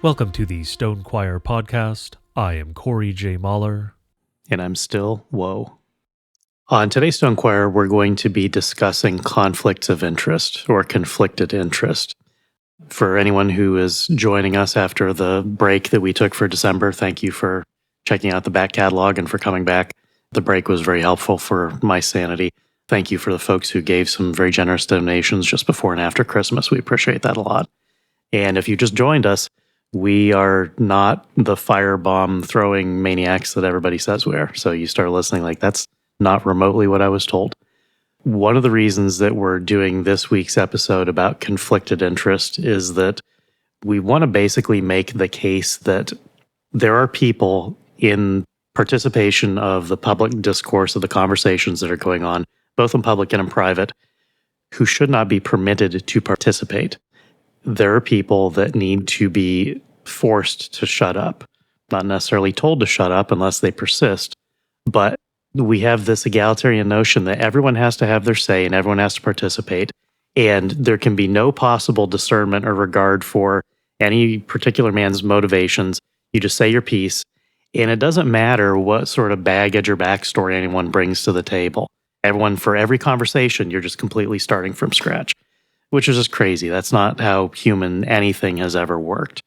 Welcome to the Stone Choir podcast. I am Corey J. Mahler. And I'm still Woe. On today's Stone Choir, we're going to be discussing conflicts of interest or conflicted interest. For anyone who is joining us after the break that we took for December, thank you for checking out the back catalog and for coming back. The break was very helpful for my sanity. Thank you for the folks who gave some very generous donations just before and after Christmas. We appreciate that a lot. And if you just joined us, we are not the firebomb throwing maniacs that everybody says we are. So you start listening like that's not remotely what I was told. One of the reasons that we're doing this week's episode about conflicted interest is that we want to basically make the case that there are people in participation of the public discourse of the conversations that are going on, both in public and in private, who should not be permitted to participate. There are people that need to be forced to shut up, not necessarily told to shut up unless they persist. But we have this egalitarian notion that everyone has to have their say and everyone has to participate. And there can be no possible discernment or regard for any particular man's motivations. You just say your piece. And it doesn't matter what sort of baggage or backstory anyone brings to the table. Everyone, for every conversation, you're just completely starting from scratch, which is just crazy. That's not how human anything has ever worked.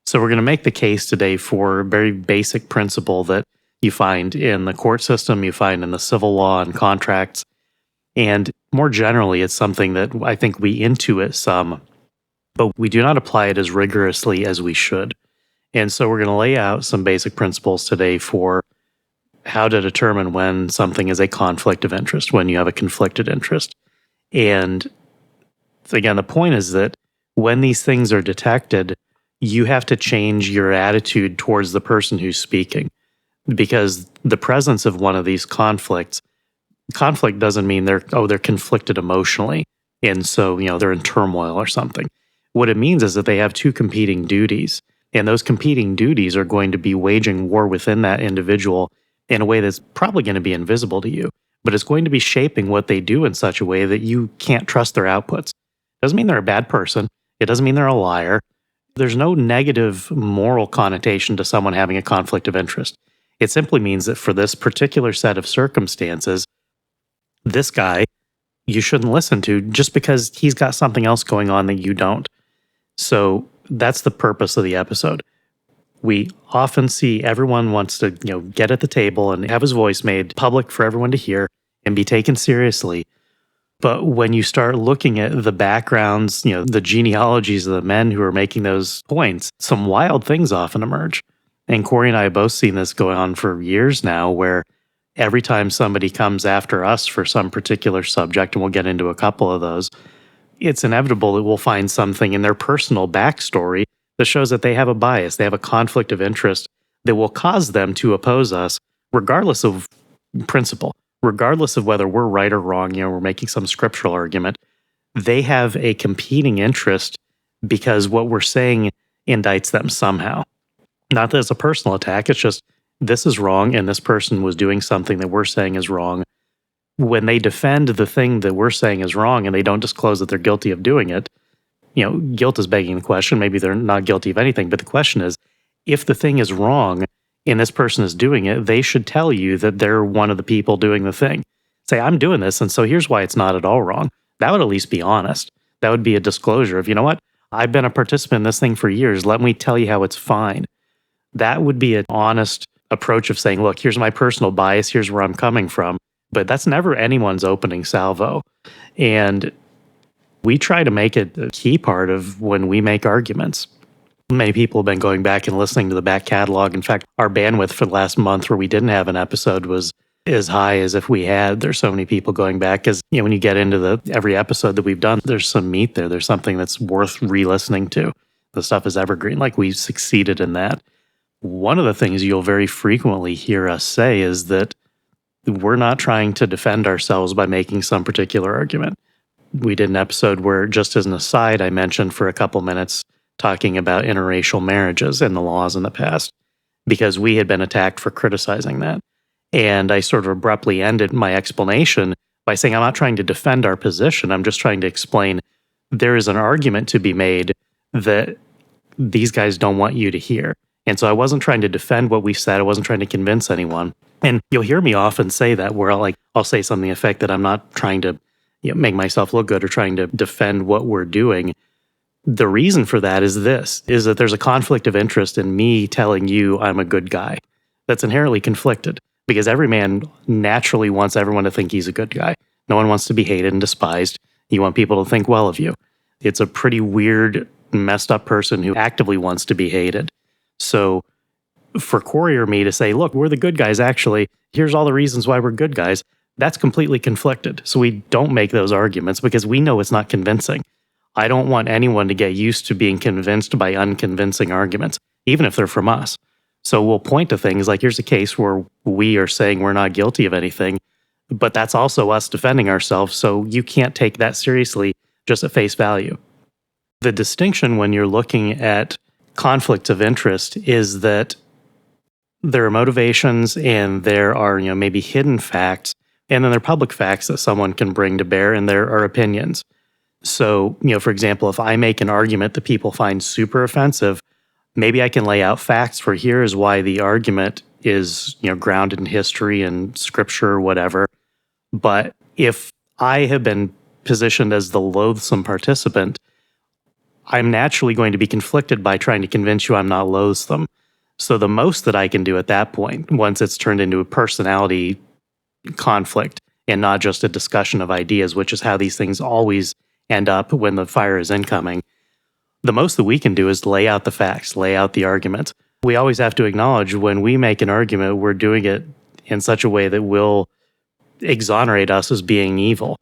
So we're going to make the case today for a very basic principle that you find in the court system, you find in the civil law and contracts. And more generally, it's something that I think we intuit some, but we do not apply it as rigorously as we should. And so we're going to lay out some basic principles today for how to determine when something is a conflict of interest, when you have a conflicted interest. And again, the point is that when these things are detected, you have to change your attitude towards the person who's speaking, because the presence of one of these conflict doesn't mean they're conflicted emotionally. And so, they're in turmoil or something. What it means is that they have two competing duties, and those competing duties are going to be waging war within that individual in a way that's probably going to be invisible to you, but it's going to be shaping what they do in such a way that you can't trust their outputs. Doesn't mean they're a bad person. It doesn't mean they're a liar. There's no negative moral connotation to someone having a conflict of interest. It simply means that for this particular set of circumstances, this guy you shouldn't listen to just because he's got something else going on that you don't. So that's the purpose of the episode. We often see everyone wants to, get at the table and have his voice made public for everyone to hear and be taken seriously. But when you start looking at the backgrounds, the genealogies of the men who are making those points, some wild things often emerge. And Corey and I have both seen this going on for years now, where every time somebody comes after us for some particular subject, and we'll get into a couple of those, it's inevitable that we'll find something in their personal backstory that shows that they have a bias, they have a conflict of interest that will cause them to oppose us, regardless of principle. Regardless of whether we're right or wrong, we're making some scriptural argument, they have a competing interest because what we're saying indicts them somehow. Not that it's a personal attack, it's just this is wrong and this person was doing something that we're saying is wrong. When they defend the thing that we're saying is wrong and they don't disclose that they're guilty of doing it, guilt is begging the question. Maybe they're not guilty of anything, but the question is, if the thing is wrong and this person is doing it, they should tell you that they're one of the people doing the thing. Say, I'm doing this, and so here's why it's not at all wrong. That would at least be honest. That would be a disclosure of, what? I've been a participant in this thing for years. Let me tell you how it's fine. That would be an honest approach of saying, look, here's my personal bias. Here's where I'm coming from. But that's never anyone's opening salvo. And we try to make it a key part of when we make arguments. Many people have been going back and listening to the back catalog. In fact, our bandwidth for the last month where we didn't have an episode was as high as if we had. There's so many people going back because, when you get into every episode that we've done, there's some meat there. There's something that's worth re-listening to. The stuff is evergreen. Like, we've succeeded in that. One of the things you'll very frequently hear us say is that we're not trying to defend ourselves by making some particular argument. We did an episode where, just as an aside, I mentioned for a couple minutes talking about interracial marriages and the laws in the past, because we had been attacked for criticizing that. And I sort of abruptly ended my explanation by saying, I'm not trying to defend our position. I'm just trying to explain there is an argument to be made that these guys don't want you to hear. And so I wasn't trying to defend what we said. I wasn't trying to convince anyone. And you'll hear me often say that, where I'll say something to the effect that I'm not trying to make myself look good or trying to defend what we're doing. The reason for that is that there's a conflict of interest in me telling you I'm a good guy. That's inherently conflicted, because every man naturally wants everyone to think he's a good guy. No one wants to be hated and despised. You want people to think well of you. It's a pretty weird, messed up person who actively wants to be hated. So for Corey or me to say, look, we're the good guys, actually, here's all the reasons why we're good guys, that's completely conflicted. So we don't make those arguments because we know it's not convincing. I don't want anyone to get used to being convinced by unconvincing arguments, even if they're from us. So we'll point to things like, here's a case where we are saying we're not guilty of anything, but that's also us defending ourselves. So you can't take that seriously just at face value. The distinction when you're looking at conflicts of interest is that there are motivations and there are, maybe hidden facts, and then there are public facts that someone can bring to bear, and there are opinions. So, for example, if I make an argument that people find super offensive, maybe I can lay out facts for here is why the argument is, grounded in history and scripture or whatever. But if I have been positioned as the loathsome participant, I'm naturally going to be conflicted by trying to convince you I'm not loathsome. So the most that I can do at that point, once it's turned into a personality conflict and not just a discussion of ideas, which is how these things always end up when the fire is incoming, the most that we can do is lay out the facts, lay out the arguments. We always have to acknowledge when we make an argument, we're doing it in such a way that will exonerate us as being evil.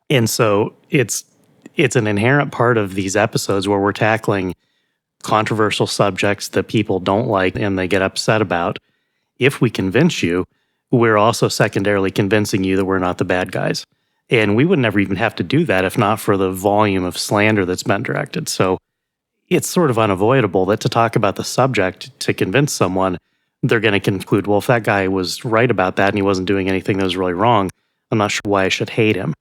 And so it's an inherent part of these episodes where we're tackling controversial subjects that people don't like and they get upset about. If we convince you, we're also secondarily convincing you that we're not the bad guys. And we would never even have to do that if not for the volume of slander that's been directed. So it's sort of unavoidable that to talk about the subject to convince someone, they're going to conclude, well, if that guy was right about that and he wasn't doing anything that was really wrong, I'm not sure why I should hate him.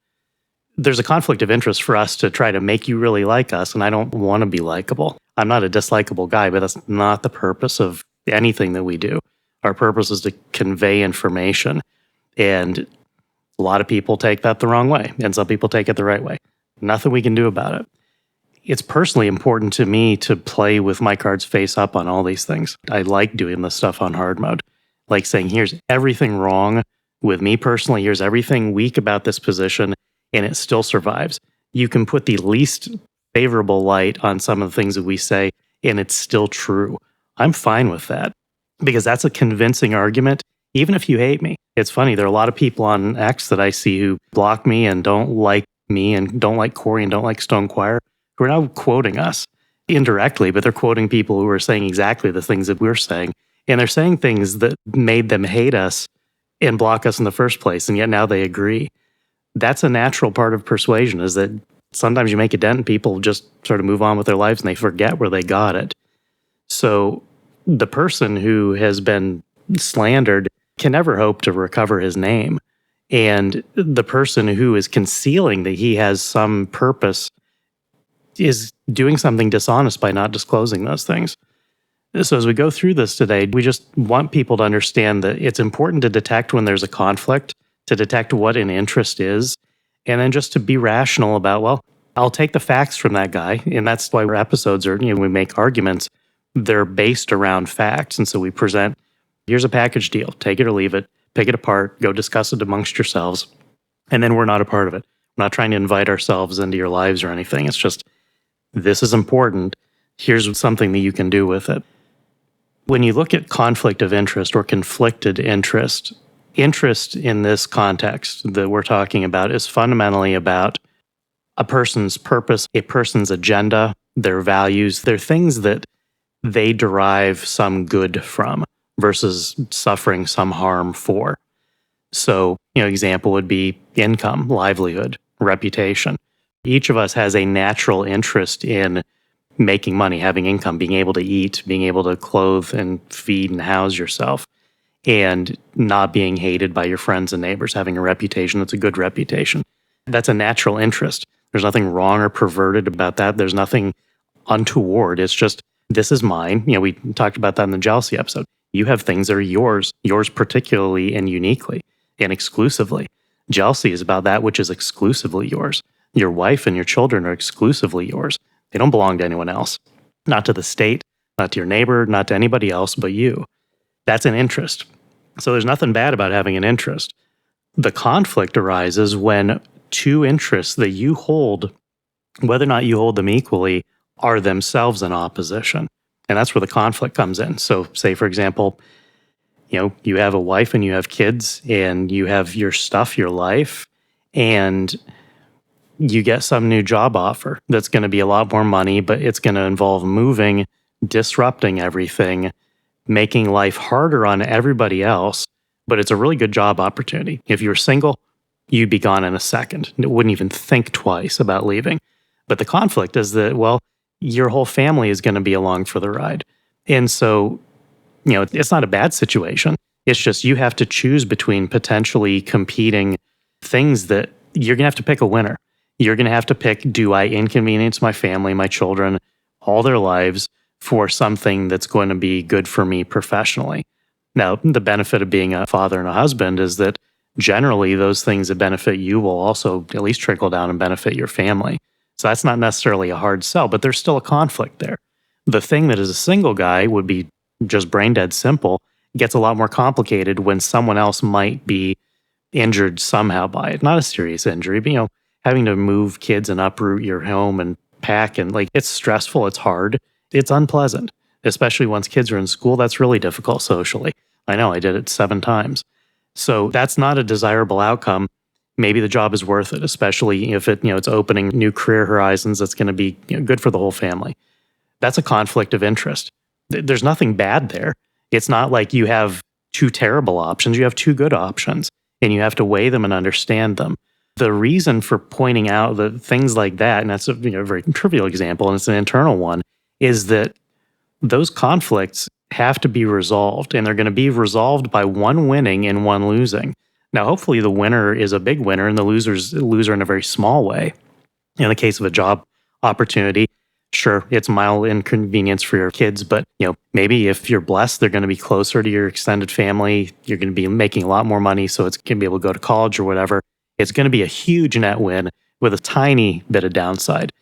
There's a conflict of interest for us to try to make you really like us, and I don't want to be likable. I'm not a dislikable guy, but that's not the purpose of anything that we do. Our purpose is to convey information, and a lot of people take that the wrong way, and some people take it the right way. Nothing we can do about it. It's personally important to me to play with my cards face up on all these things. I like doing this stuff on hard mode. Like saying, here's everything wrong with me personally, here's everything weak about this position, and it still survives. You can put the least favorable light on some of the things that we say, and it's still true. I'm fine with that because that's a convincing argument, even if you hate me. It's funny, there are a lot of people on X that I see who block me and don't like me and don't like Corey and don't like Stone Choir, who are now quoting us indirectly, but they're quoting people who are saying exactly the things that we're saying. And they're saying things that made them hate us and block us in the first place, and yet now they agree. That's a natural part of persuasion, is that sometimes you make a dent and people just sort of move on with their lives and they forget where they got it. So the person who has been slandered can never hope to recover his name. And the person who is concealing that he has some purpose is doing something dishonest by not disclosing those things. So as we go through this today, we just want people to understand that it's important to detect when there's a conflict, to detect what an interest is, and then just to be rational about, well, I'll take the facts from that guy. And that's why our episodes are, we make arguments, they're based around facts. And so we present, here's a package deal, take it or leave it, pick it apart, go discuss it amongst yourselves. And then we're not a part of it. We're not trying to invite ourselves into your lives or anything. It's just, this is important. Here's something that you can do with it. When you look at conflict of interest or conflicted interest, interest in this context that we're talking about is fundamentally about a person's purpose, a person's agenda, their values, they're things that they derive some good from versus suffering some harm for. So, example would be income, livelihood, reputation. Each of us has a natural interest in making money, having income, being able to eat, being able to clothe and feed and house yourself, and not being hated by your friends and neighbors, having a reputation that's a good reputation. That's a natural interest. There's nothing wrong or perverted about that. There's nothing untoward. It's just, this is mine. We talked about that in the jealousy episode. You have things that are yours particularly and uniquely and exclusively. Jealousy is about that which is exclusively yours. Your wife and your children are exclusively yours. They don't belong to anyone else, not to the state, not to your neighbor, not to anybody else but you. That's an interest. So there's nothing bad about having an interest. The conflict arises when two interests that you hold, whether or not you hold them equally, are themselves in opposition. And that's where the conflict comes in. So say, for example, you have a wife and you have kids and you have your stuff, your life, and you get some new job offer that's going to be a lot more money, but it's going to involve moving, disrupting everything, making life harder on everybody else, but it's a really good job opportunity. If you were single, you'd be gone in a second. You wouldn't even think twice about leaving. But the conflict is that, well, your whole family is going to be along for the ride. And so, it's not a bad situation. It's just you have to choose between potentially competing things that you're going to have to pick a winner. You're going to have to pick, do I inconvenience my family, my children, all their lives for something that's going to be good for me professionally? Now, the benefit of being a father and a husband is that generally those things that benefit you will also at least trickle down and benefit your family. So that's not necessarily a hard sell, but there's still a conflict there. The thing that as a single guy would be just brain dead simple gets a lot more complicated when someone else might be injured somehow by it. Not a serious injury, but having to move kids and uproot your home and pack and it's stressful, it's hard, it's unpleasant, especially once kids are in school. That's really difficult socially. I know, I did it 7 times. So that's not a desirable outcome. Maybe the job is worth it, especially if it's opening new career horizons that's going to be good for the whole family. That's a conflict of interest. There's nothing bad there. It's not like you have 2 terrible options. You have 2 good options, and you have to weigh them and understand them. The reason for pointing out that things like that, and that's a very trivial example, and it's an internal one, is that those conflicts have to be resolved, and they're going to be resolved by one winning and one losing. Now, hopefully the winner is a big winner and the loser in a very small way. In the case of a job opportunity, sure, it's mild inconvenience for your kids, but maybe if you're blessed, they're going to be closer to your extended family. You're going to be making a lot more money, so it's going to be able to go to college or whatever. It's going to be a huge net win with a tiny bit of downside.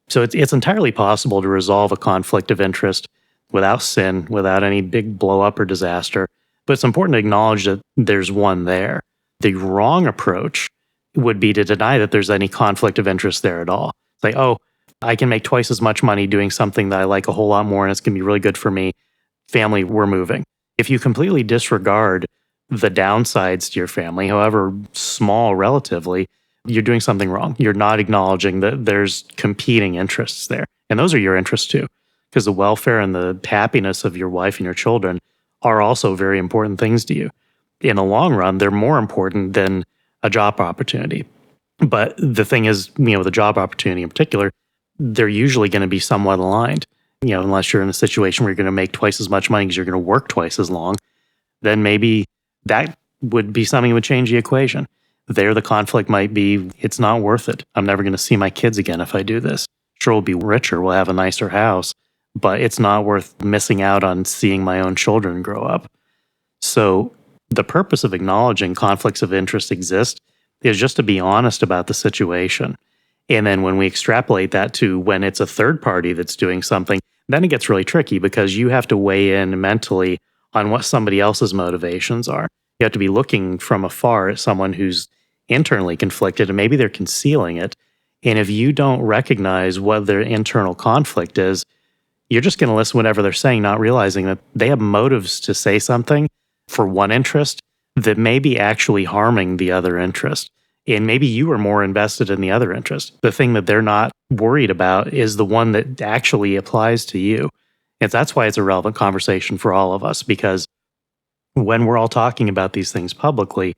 So it's entirely possible to resolve a conflict of interest without sin, without any big blow up or disaster. But it's important to acknowledge that there's one there. The wrong approach would be to deny that there's any conflict of interest there at all. It's like, oh, I can make twice as much money doing something that I like a whole lot more, and it's going to be really good for me. Family, we're moving. If you completely disregard the downsides to your family, however small relatively, you're doing something wrong. You're not acknowledging that there's competing interests there. And those are your interests too, because the welfare and the happiness of your wife and your children are also very important things to you. In the long run, they're more important than a job opportunity. But the thing is, the job opportunity in particular, they're usually going to be somewhat aligned. Unless you're in a situation where you're going to make twice as much money because you're going to work twice as long, then maybe that would be something that would change the equation. There, the conflict might be, it's not worth it. I'm never going to see my kids again if I do this. Sure, we'll be richer, we'll have a nicer house, but it's not worth missing out on seeing my own children grow up. So the purpose of acknowledging conflicts of interest exist is just to be honest about the situation. And then when we extrapolate that to when it's a third party that's doing something, then it gets really tricky because you have to weigh in mentally on what somebody else's motivations are. You have to be looking from afar at someone who's internally conflicted and maybe they're concealing it. And if you don't recognize what their internal conflict is, you're just going to listen to whatever they're saying, not realizing that they have motives to say something for one interest that may be actually harming the other interest. And maybe you are more invested in the other interest. The thing that they're not worried about is the one that actually applies to you. And that's why it's a relevant conversation for all of us, because when we're all talking about these things publicly,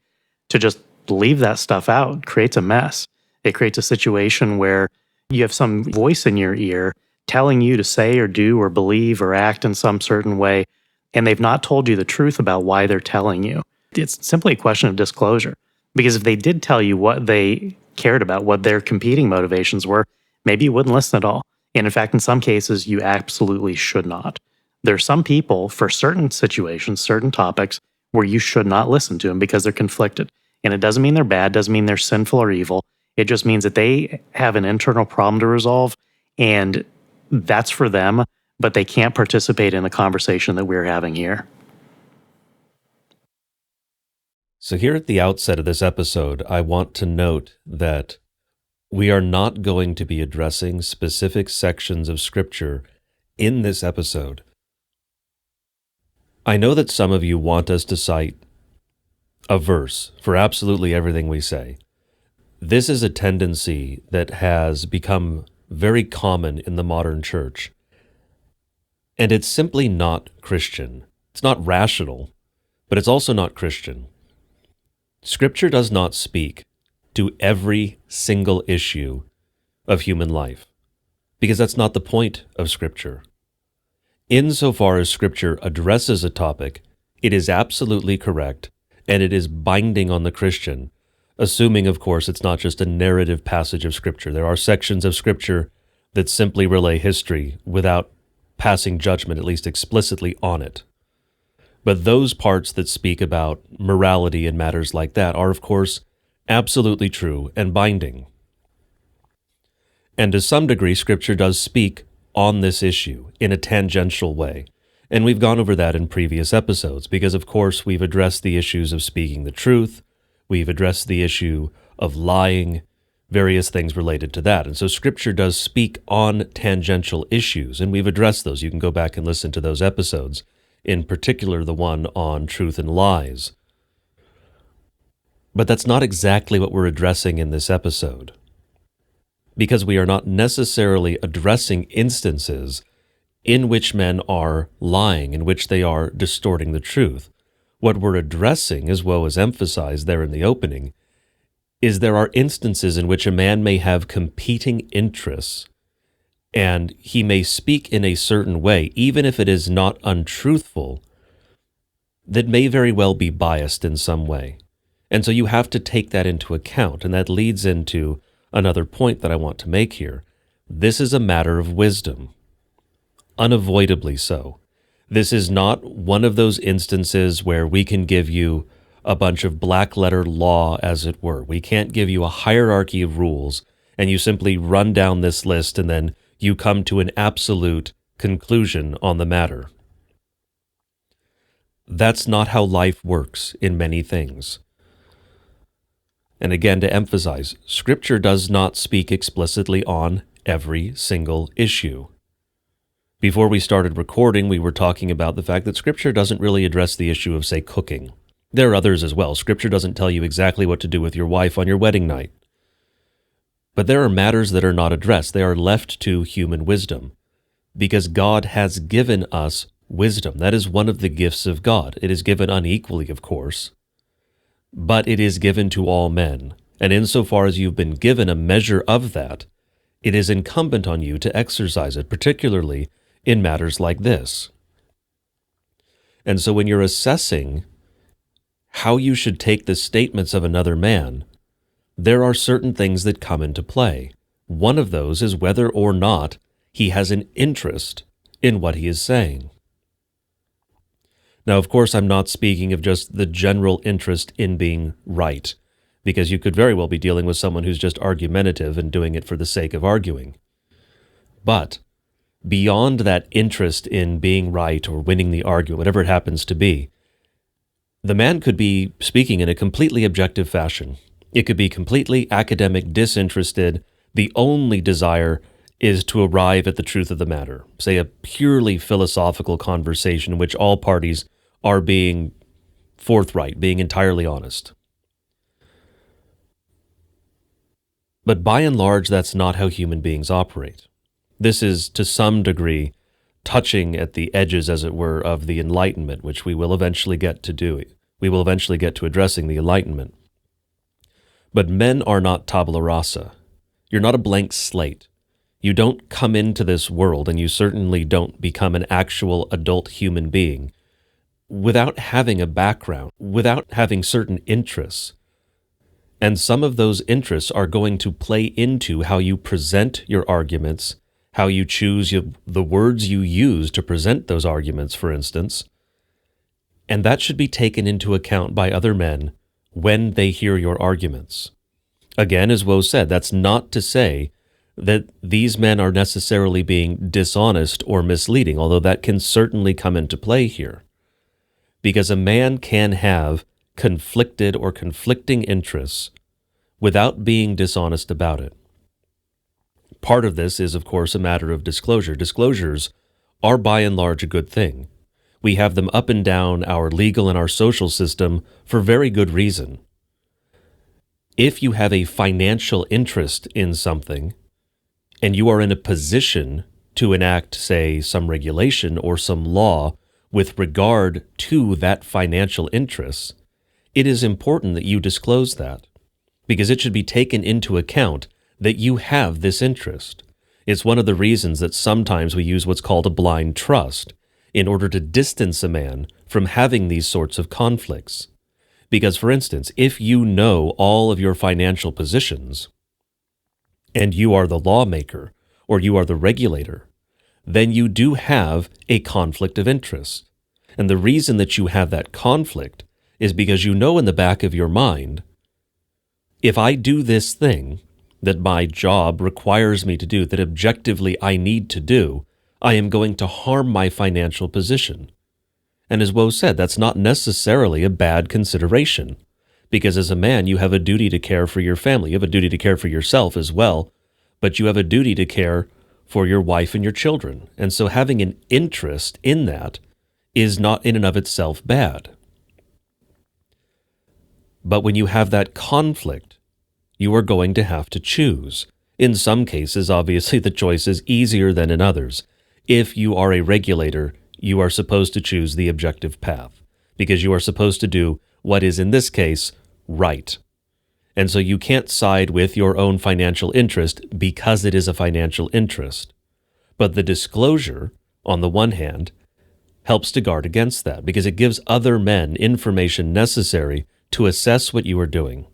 to just leave that stuff out creates a mess. It creates a situation where you have some voice in your ear telling you to say or do or believe or act in some certain way, and they've not told you the truth about why they're telling you. It's simply a question of disclosure. Because if they did tell you what they cared about, what their competing motivations were, maybe you wouldn't listen at all. And in fact, in some cases, you absolutely should not. There are some people for certain situations, certain topics, where you should not listen to them because they're conflicted. And it doesn't mean they're bad, doesn't mean they're sinful or evil. It just means that they have an internal problem to resolve, and that's for them, but they can't participate in the conversation that we're having here. So here at the outset of this episode, I want to note that we are not going to be addressing specific sections of Scripture in this episode. I know that some of you want us to cite a verse for absolutely everything we say. This is a tendency that has become very common in the modern church. And it's simply not Christian. It's not rational, but it's also not Christian. Scripture does not speak to every single issue of human life, because that's not the point of Scripture. Insofar as Scripture addresses a topic, it is absolutely correct, and it is binding on the Christian, assuming, of course, it's not just a narrative passage of Scripture. There are sections of Scripture that simply relay history without passing judgment, at least explicitly, on it. But those parts that speak about morality and matters like that are, of course, absolutely true and binding. And to some degree, Scripture does speak on this issue in a tangential way. And we've gone over that in previous episodes because, of course, we've addressed the issues of speaking the truth, we've addressed the issue of lying, various things related to that. And so Scripture does speak on tangential issues, and we've addressed those. You can go back and listen to those episodes, in particular the one on truth and lies. But that's not exactly what we're addressing in this episode, because we are not necessarily addressing instances in which men are lying, in which they are distorting the truth. What we're addressing, as well as emphasized there in the opening, is there are instances in which a man may have competing interests, and he may speak in a certain way, even if it is not untruthful, that may very well be biased in some way. And so you have to take that into account, and that leads into another point that I want to make here. This is a matter of wisdom, unavoidably so. This is not one of those instances where we can give you a bunch of black-letter law, as it were. We can't give you a hierarchy of rules, and you simply run down this list, and then you come to an absolute conclusion on the matter. That's not how life works in many things. And again, to emphasize, Scripture does not speak explicitly on every single issue. Before we started recording, we were talking about the fact that Scripture doesn't really address the issue of, say, cooking. There are others as well. Scripture doesn't tell you exactly what to do with your wife on your wedding night. But there are matters that are not addressed. They are left to human wisdom, because God has given us wisdom. That is one of the gifts of God. It is given unequally, of course, but it is given to all men. And insofar as you've been given a measure of that, it is incumbent on you to exercise it, particularly in matters like this. And so when you're assessing how you should take the statements of another man, there are certain things that come into play. One of those is whether or not he has an interest in what he is saying. Now, of course, I'm not speaking of just the general interest in being right, because you could very well be dealing with someone who's just argumentative and doing it for the sake of arguing. But beyond that interest in being right or winning the argument, whatever it happens to be, the man could be speaking in a completely objective fashion. It could be completely academic, disinterested. The only desire is to arrive at the truth of the matter. Say a purely philosophical conversation in which all parties are being forthright, being entirely honest. But by and large, that's not how human beings operate. This is, to some degree, touching at the edges, as it were, of the Enlightenment, which we will eventually get to do. We will eventually get to addressing the Enlightenment. But men are not tabula rasa. You're not a blank slate. You don't come into this world, and you certainly don't become an actual adult human being without having a background, without having certain interests. And some of those interests are going to play into how you present your arguments, how you choose the words you use to present those arguments, for instance. And that should be taken into account by other men when they hear your arguments. Again, as Woe said, that's not to say that these men are necessarily being dishonest or misleading, although that can certainly come into play here. Because a man can have conflicted or conflicting interests without being dishonest about it. Part of this is, of course, a matter of disclosure. Disclosures are by and large a good thing. We have them up and down our legal and our social system for very good reason. If you have a financial interest in something, and you are in a position to enact, say, some regulation or some law with regard to that financial interest, it is important that you disclose that, because it should be taken into account that you have this interest. It's one of the reasons that sometimes we use what's called a blind trust in order to distance a man from having these sorts of conflicts. Because, for instance, if you know all of your financial positions, and you are the lawmaker, or you are the regulator, then you do have a conflict of interest. And the reason that you have that conflict is because you know in the back of your mind, if I do this thing that my job requires me to do, that objectively I need to do, I am going to harm my financial position. And as Woe said, that's not necessarily a bad consideration, because as a man, you have a duty to care for your family. You have a duty to care for yourself as well, but you have a duty to care for your wife and your children. And so having an interest in that is not in and of itself bad. But when you have that conflict, you are going to have to choose. In some cases, obviously, the choice is easier than in others. If you are a regulator, you are supposed to choose the objective path, because you are supposed to do what is, in this case, right. And so you can't side with your own financial interest because it is a financial interest. But the disclosure, on the one hand, helps to guard against that, because it gives other men information necessary to assess what you are doing.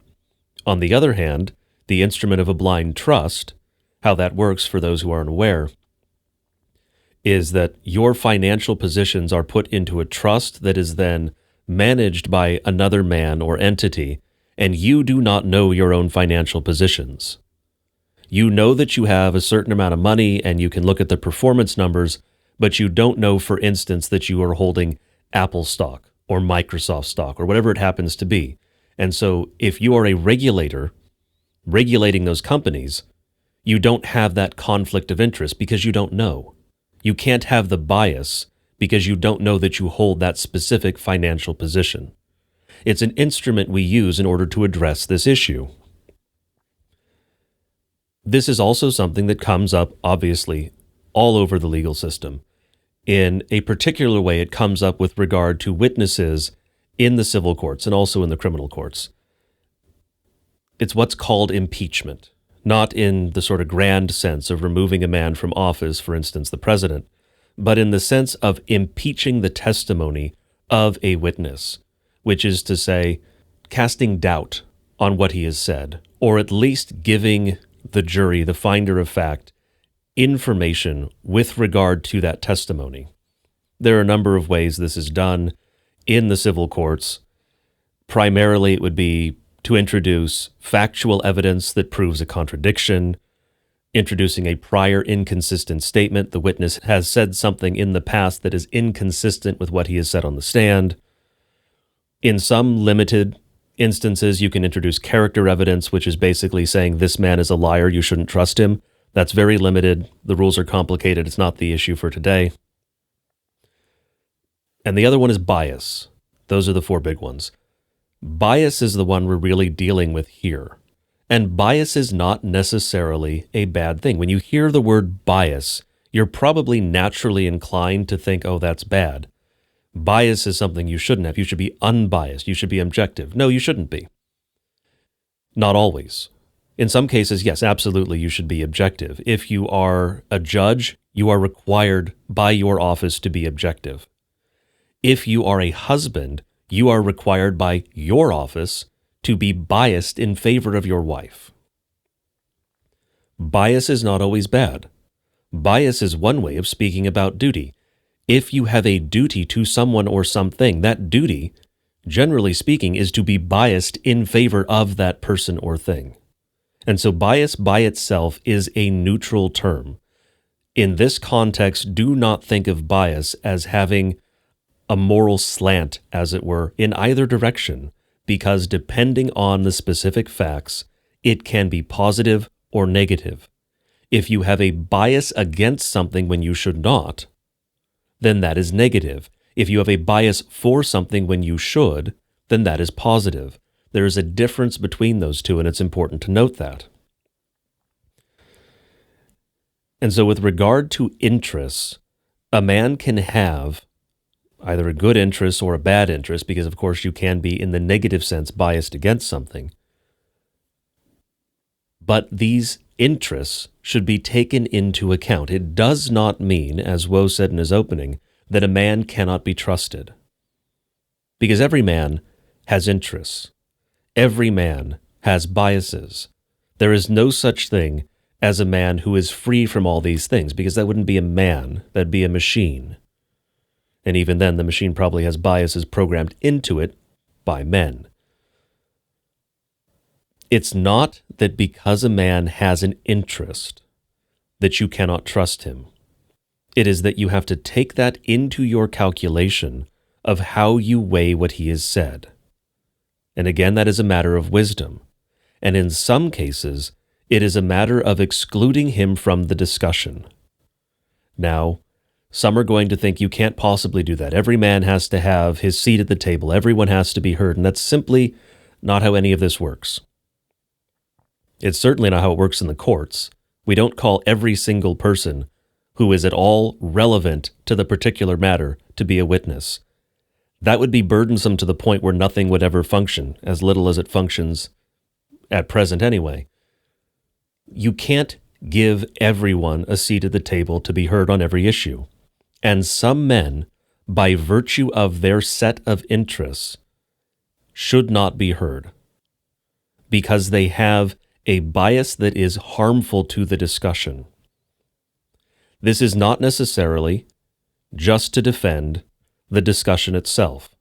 On the other hand, the instrument of a blind trust, how that works for those who aren't aware, is that your financial positions are put into a trust that is then managed by another man or entity, and you do not know your own financial positions. You know that you have a certain amount of money and you can look at the performance numbers, but you don't know, for instance, that you are holding Apple stock or Microsoft stock or whatever it happens to be. And so if you are a regulator regulating those companies, you don't have that conflict of interest because you don't know. You can't have the bias because you don't know that you hold that specific financial position. It's an instrument we use in order to address this issue. This is also something that comes up, obviously, all over the legal system. In a particular way, it comes up with regard to witnesses in the civil courts and also in the criminal courts. It's what's called impeachment, not in the sort of grand sense of removing a man from office, for instance, the president, but in the sense of impeaching the testimony of a witness, which is to say, casting doubt on what he has said, or at least giving the jury, the finder of fact, information with regard to that testimony. There are a number of ways this is done in the civil courts. Primarily, it would be to introduce factual evidence that proves a contradiction, introducing a prior inconsistent statement. The witness has said something in the past that is inconsistent with what he has said on the stand. In some limited instances, you can introduce character evidence, which is basically saying this man is a liar, you shouldn't trust him. That's very limited. The rules are complicated. It's not the issue for today. And the other one is bias. Those are the four big ones. Bias is the one we're really dealing with here. And bias is not necessarily a bad thing. When you hear the word bias, you're probably naturally inclined to think, oh, that's bad. Bias is something you shouldn't have. You should be unbiased. You should be objective. No, you shouldn't be. Not always. In some cases, yes, absolutely, you should be objective. If you are a judge, you are required by your office to be objective. If you are a husband, you are required by your office to be biased in favor of your wife. Bias is not always bad. Bias is one way of speaking about duty. If you have a duty to someone or something, that duty, generally speaking, is to be biased in favor of that person or thing. And so bias by itself is a neutral term. In this context, do not think of bias as having a moral slant, as it were, in either direction, because depending on the specific facts, it can be positive or negative. If you have a bias against something when you should not, then that is negative. If you have a bias for something when you should, then that is positive. There is a difference between those two, and it's important to note that. And so with regard to interests, a man can have either a good interest or a bad interest, because of course you can be, in the negative sense, biased against something. But these interests should be taken into account. It does not mean, as Woe said in his opening, that a man cannot be trusted. Because every man has interests. Every man has biases. There is no such thing as a man who is free from all these things, because that wouldn't be a man, that'd be a machine. And even then, the machine probably has biases programmed into it by men. It's not that because a man has an interest that you cannot trust him. It is that you have to take that into your calculation of how you weigh what he has said. And again, that is a matter of wisdom. And in some cases, it is a matter of excluding him from the discussion. Now, some are going to think you can't possibly do that. Every man has to have his seat at the table. Everyone has to be heard. And that's simply not how any of this works. It's certainly not how it works in the courts. We don't call every single person who is at all relevant to the particular matter to be a witness. That would be burdensome to the point where nothing would ever function, as little as it functions at present anyway. You can't give everyone a seat at the table to be heard on every issue. And some men, by virtue of their set of interests, should not be heard because they have a bias that is harmful to the discussion. This is not necessarily just to defend the discussion itself,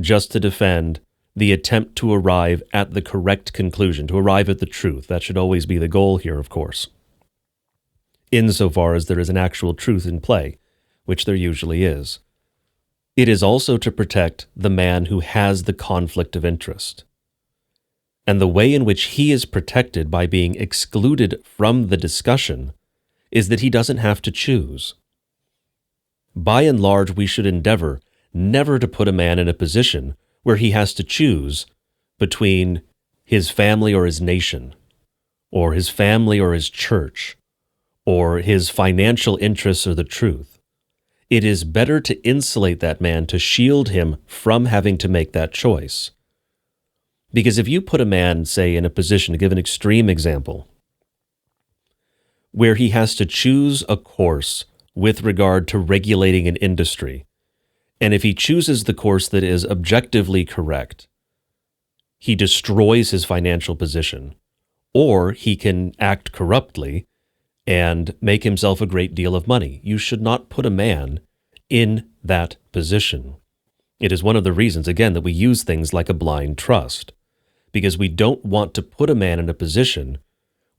just to defend the attempt to arrive at the correct conclusion, to arrive at the truth. That should always be the goal here, of course, insofar as there is an actual truth in play, which there usually is. It is also to protect the man who has the conflict of interest. And the way in which he is protected by being excluded from the discussion is that he doesn't have to choose. By and large, we should endeavor never to put a man in a position where he has to choose between his family or his nation, or his family or his church, or his financial interests or the truth. It is better to insulate that man, to shield him from having to make that choice. Because if you put a man, say, in a position, to give an extreme example, where he has to choose a course with regard to regulating an industry, and if he chooses the course that is objectively correct, he destroys his financial position, or he can act corruptly and make himself a great deal of money. You should not put a man in that position. It is one of the reasons, again, that we use things like a blind trust, because we don't want to put a man in a position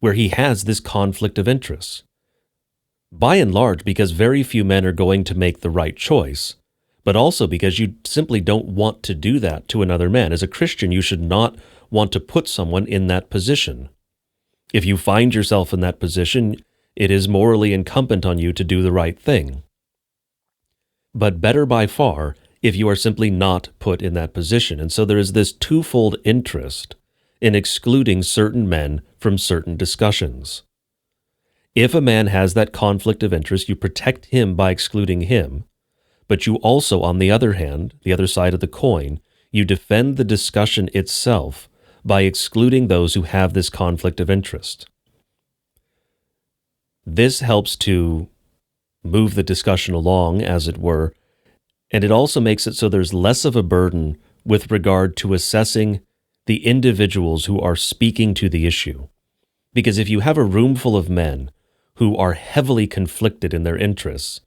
where he has this conflict of interest. By and large, because very few men are going to make the right choice, but also because you simply don't want to do that to another man. As a Christian, you should not want to put someone in that position. If you find yourself in that position, it is morally incumbent on you to do the right thing. But better by far if you are simply not put in that position. And so there is this twofold interest in excluding certain men from certain discussions. If a man has that conflict of interest, you protect him by excluding him, but you also, on the other hand, the other side of the coin, you defend the discussion itself by excluding those who have this conflict of interest. This helps to move the discussion along, as it were, and it also makes it so there's less of a burden with regard to assessing the individuals who are speaking to the issue. Because if you have a room full of men who are heavily conflicted in their interests,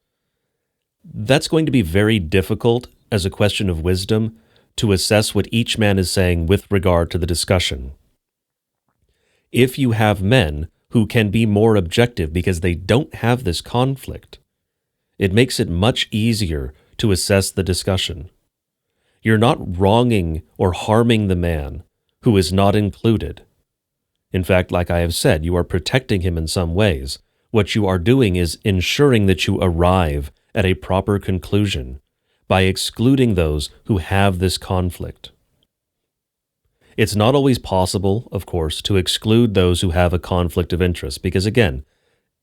that's going to be very difficult as a question of wisdom to assess what each man is saying with regard to the discussion. If you have men who can be more objective because they don't have this conflict, it makes it much easier to assess the discussion. You're not wronging or harming the man who is not included. In fact, like I have said, you are protecting him in some ways. What you are doing is ensuring that you arrive at a proper conclusion by excluding those who have this conflict. It's not always possible, of course, to exclude those who have a conflict of interest because, again,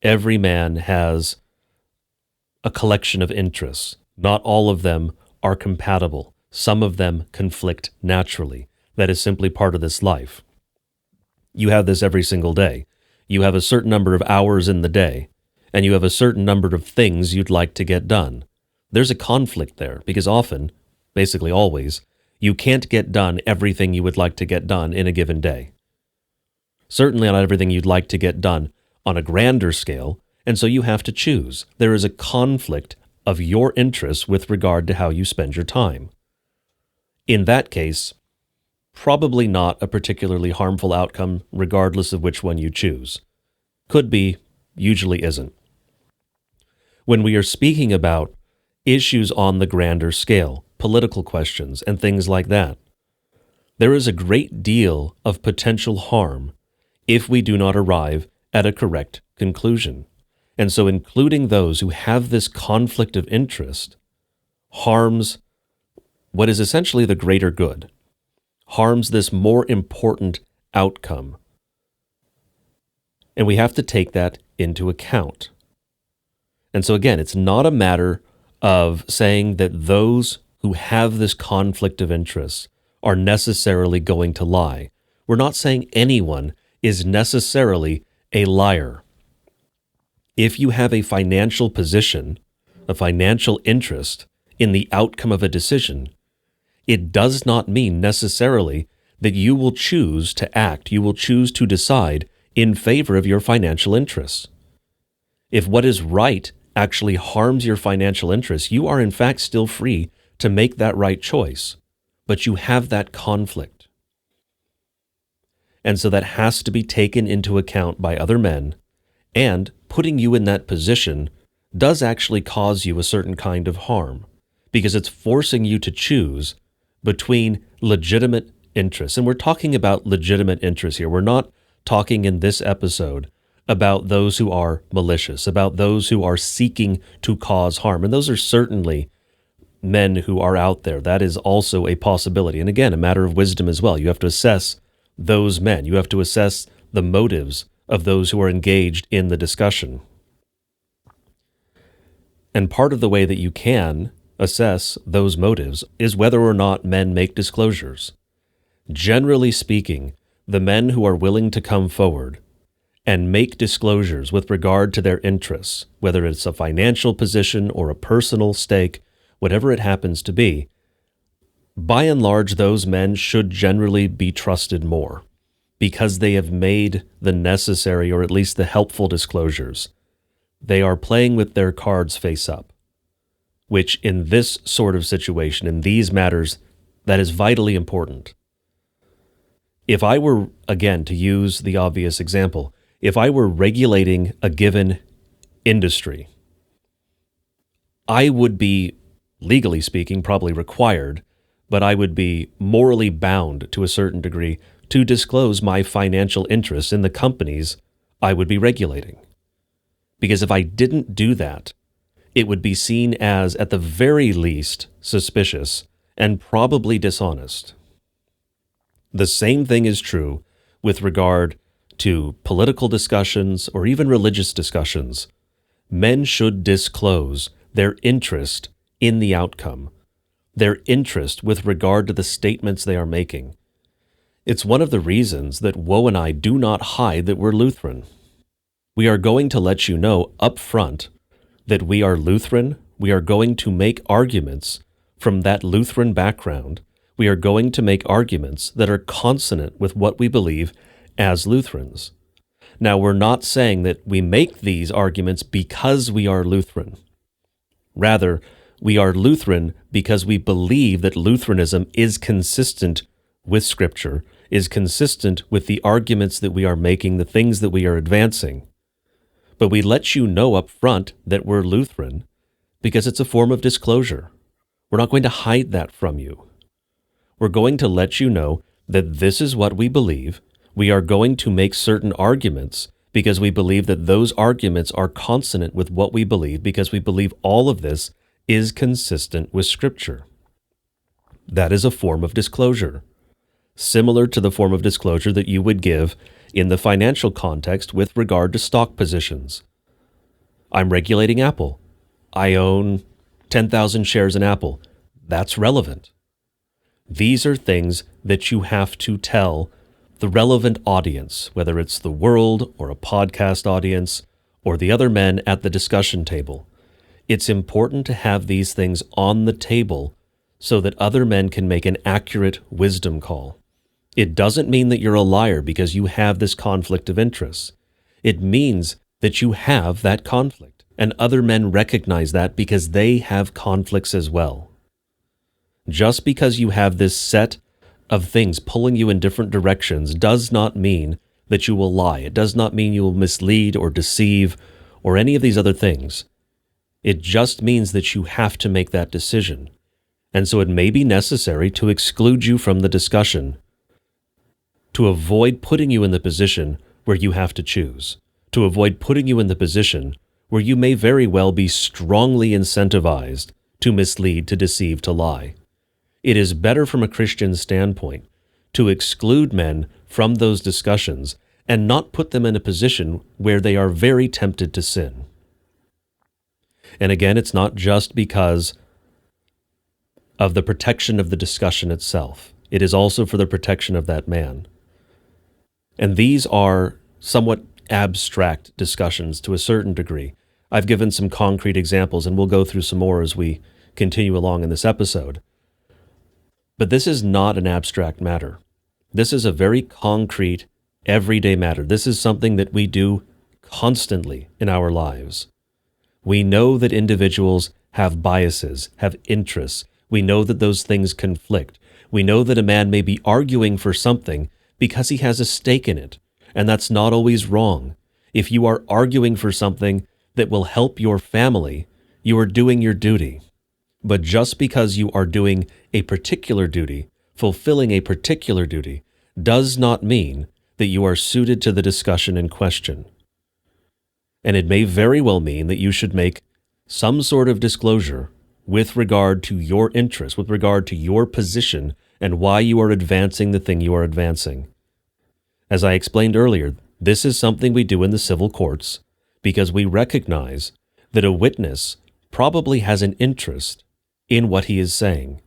every man has a collection of interests. Not all of them are compatible. Some of them conflict naturally. That is simply part of this life. You have this every single day. You have a certain number of hours in the day, and you have a certain number of things you'd like to get done. There's a conflict there because often, basically always, you can't get done everything you would like to get done in a given day. Certainly not everything you'd like to get done on a grander scale, and so you have to choose. There is a conflict of your interests with regard to how you spend your time. In that case, probably not a particularly harmful outcome regardless of which one you choose. Could be, usually isn't. When we are speaking about issues on the grander scale, political questions, and things like that, there is a great deal of potential harm if we do not arrive at a correct conclusion. And so including those who have this conflict of interest harms what is essentially the greater good, harms this more important outcome. And we have to take that into account. And so again, it's not a matter of saying that those who have this conflict of interest are necessarily going to lie. We're not saying anyone is necessarily a liar. If you have a financial position, a financial interest in the outcome of a decision, it does not mean necessarily that you will choose to act, you will choose to decide in favor of your financial interests. If what is right actually harms your financial interests, you are in fact still free to make that right choice, but you have that conflict. And so that has to be taken into account by other men, and putting you in that position does actually cause you a certain kind of harm, because it's forcing you to choose between legitimate interests. And we're talking about legitimate interests here. We're not talking in this episode about those who are malicious, about those who are seeking to cause harm. And those are certainly men who are out there. That is also a possibility. And again, a matter of wisdom as well. You have to assess those men. You have to assess the motives of those who are engaged in the discussion. And part of the way that you can assess those motives is whether or not men make disclosures. Generally speaking, the men who are willing to come forward and make disclosures with regard to their interests, whether it's a financial position or a personal stake, whatever it happens to be, by and large, those men should generally be trusted more because they have made the necessary or at least the helpful disclosures. They are playing with their cards face up, which in this sort of situation, in these matters, that is vitally important. If I were, again, to use the obvious example, if I were regulating a given industry, I would be, legally speaking, probably required, but I would be morally bound to a certain degree to disclose my financial interests in the companies I would be regulating. Because if I didn't do that, it would be seen as, at the very least, suspicious and probably dishonest. The same thing is true with regard to political discussions or even religious discussions. Men should disclose their interest in the outcome, their interest with regard to the statements they are making. It's one of the reasons that Woe and I do not hide that we're Lutheran. We are going to let you know up front that we are Lutheran. We are going to make arguments from that Lutheran background. We are going to make arguments that are consonant with what we believe as Lutherans. Now, we're not saying that we make these arguments because we are Lutheran. Rather, we are Lutheran because we believe that Lutheranism is consistent with Scripture, is consistent with the arguments that we are making, the things that we are advancing. But we let you know up front that we're Lutheran because it's a form of disclosure. We're not going to hide that from you. We're going to let you know that this is what we believe. We are going to make certain arguments because we believe that those arguments are consonant with what we believe, because we believe all of this is consistent with Scripture. That is a form of disclosure, similar to the form of disclosure that you would give in the financial context with regard to stock positions. I'm regulating Apple. I own 10,000 shares in Apple. That's relevant. These are things that you have to tell the relevant audience, whether it's the world or a podcast audience or the other men at the discussion table. It's important to have these things on the table so that other men can make an accurate wisdom call. It doesn't mean that you're a liar because you have this conflict of interest. It means that you have that conflict, and other men recognize that because they have conflicts as well. Just because you have this set of things pulling you in different directions does not mean that you will lie. It does not mean you will mislead or deceive or any of these other things. It just means that you have to make that decision. And so it may be necessary to exclude you from the discussion, to avoid putting you in the position where you have to choose, to avoid putting you in the position where you may very well be strongly incentivized to mislead, to deceive, to lie. It is better from a Christian standpoint to exclude men from those discussions and not put them in a position where they are very tempted to sin. And again, it's not just because of the protection of the discussion itself. It is also for the protection of that man. And these are somewhat abstract discussions to a certain degree. I've given some concrete examples, and we'll go through some more as we continue along in this episode. But this is not an abstract matter. This is a very concrete, everyday matter. This is something that we do constantly in our lives. We know that individuals have biases, have interests. We know that those things conflict. We know that a man may be arguing for something because he has a stake in it, and that's not always wrong. If you are arguing for something that will help your family, you are doing your duty. But just because you are doing a particular duty, fulfilling a particular duty, does not mean that you are suited to the discussion in question. And it may very well mean that you should make some sort of disclosure with regard to your interests, with regard to your position, and why you are advancing the thing you are advancing. As I explained earlier, this is something we do in the civil courts because we recognize that a witness probably has an interest in what he is saying.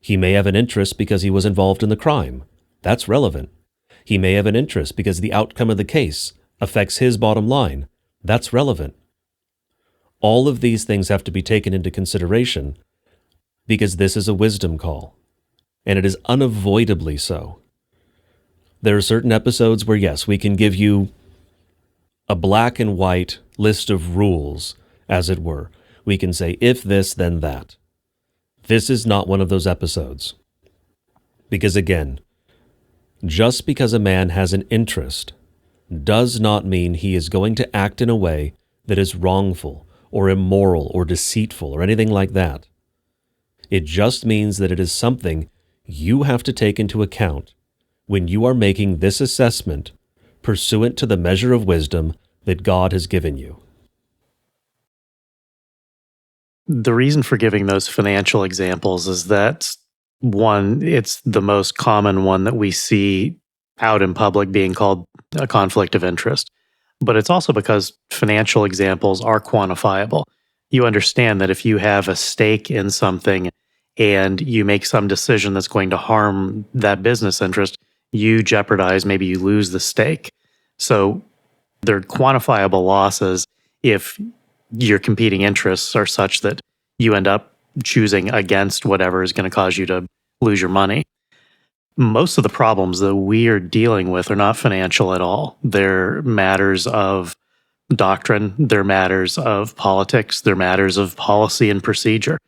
He may have an interest because he was involved in the crime. That's relevant. He may have an interest because the outcome of the case affects his bottom line. That's relevant. All of these things have to be taken into consideration because this is a wisdom call, and it is unavoidably so. There are certain episodes where, yes, we can give you a black and white list of rules, as it were. We can say, if this, then that. This is not one of those episodes. Because again, just because a man has an interest does not mean he is going to act in a way that is wrongful or immoral or deceitful or anything like that. It just means that it is something you have to take into account when you are making this assessment pursuant to the measure of wisdom that God has given you. The reason for giving those financial examples is that, one, it's the most common one that we see out in public being called a conflict of interest. But it's also because financial examples are quantifiable. You understand that if you have a stake in something and you make some decision that's going to harm that business interest, you jeopardize, maybe you lose the stake. So they're quantifiable losses if your competing interests are such that you end up choosing against whatever is going to cause you to lose your money. Most of the problems that we are dealing with are not financial at all. They're matters of doctrine, they're matters of politics, they're matters of policy and procedure.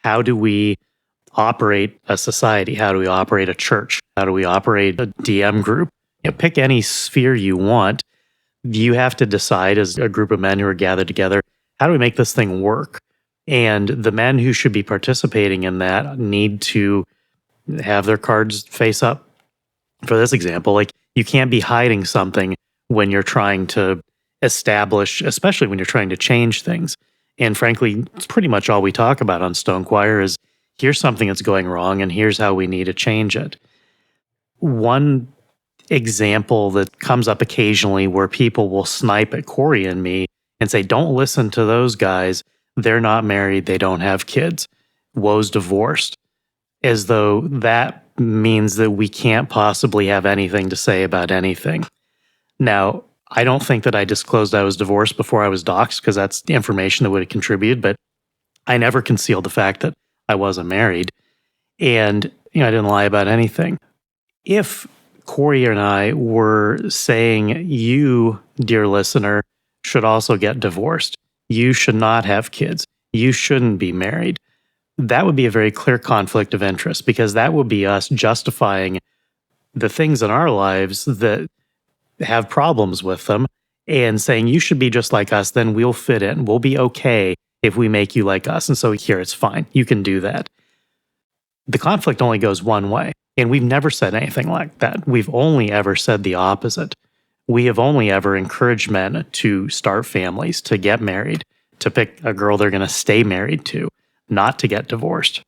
How do we operate a society? How do we operate a church? How do we operate a DM group? Pick any sphere you want. You have to decide as a group of men who are gathered together, how do we make this thing work? And the men who should be participating in that need to have their cards face up. For this example, like you can't be hiding something when you're trying to establish, especially when you're trying to change things. And frankly, it's pretty much all we talk about on Stone Choir is here's something that's going wrong and here's how we need to change it. One example that comes up occasionally where people will snipe at Corey and me and say, don't listen to those guys. They're not married. They don't have kids. Woe's divorced. As though that means that we can't possibly have anything to say about anything. Now, I don't think that I disclosed I was divorced before I was doxxed because that's the information that would have contributed, but I never concealed the fact that I wasn't married. And I didn't lie about anything. If Corey and I were saying you, dear listener, should also get divorced, you should not have kids, you shouldn't be married, that would be a very clear conflict of interest because that would be us justifying the things in our lives that have problems with them and saying you should be just like us, then we'll fit in. We'll be okay if we make you like us. And so here, it's fine. You can do that. The conflict only goes one way. And we've never said anything like that. We've only ever said the opposite. We have only ever encouraged men to start families, to get married, to pick a girl they're going to stay married to, not to get divorced,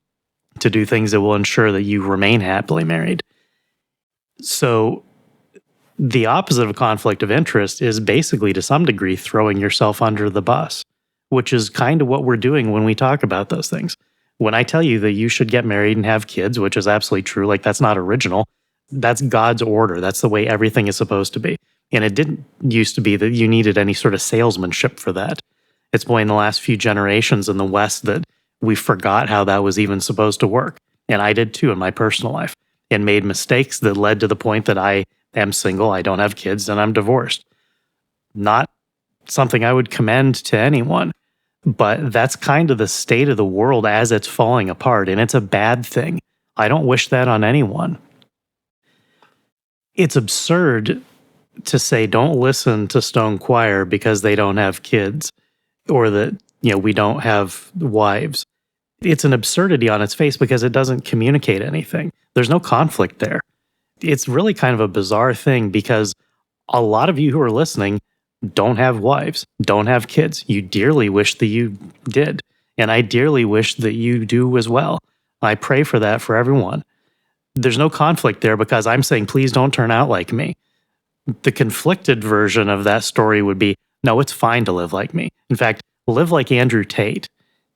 to do things that will ensure that you remain happily married. So the opposite of conflict of interest is basically, to some degree, throwing yourself under the bus, which is kind of what we're doing when we talk about those things. When I tell you that you should get married and have kids, which is absolutely true, like that's not original. That's God's order. That's the way everything is supposed to be. And it didn't used to be that you needed any sort of salesmanship for that. It's only in the last few generations in the West that we forgot how that was even supposed to work. And I did too in my personal life and made mistakes that led to the point that I am single, I don't have kids, and I'm divorced. Not something I would commend to anyone. But that's kind of the state of the world as it's falling apart, and it's a bad thing. I don't wish that on anyone. It's absurd to say don't listen to Stone Choir because they don't have kids or that we don't have wives. It's an absurdity on its face because it doesn't communicate anything. There's no conflict there. It's really kind of a bizarre thing because a lot of you who are listening don't have wives, don't have kids. You dearly wish that you did. And I dearly wish that you do as well. I pray for that for everyone. There's no conflict there because I'm saying, please don't turn out like me. The conflicted version of that story would be, no, it's fine to live like me. In fact, live like Andrew Tate.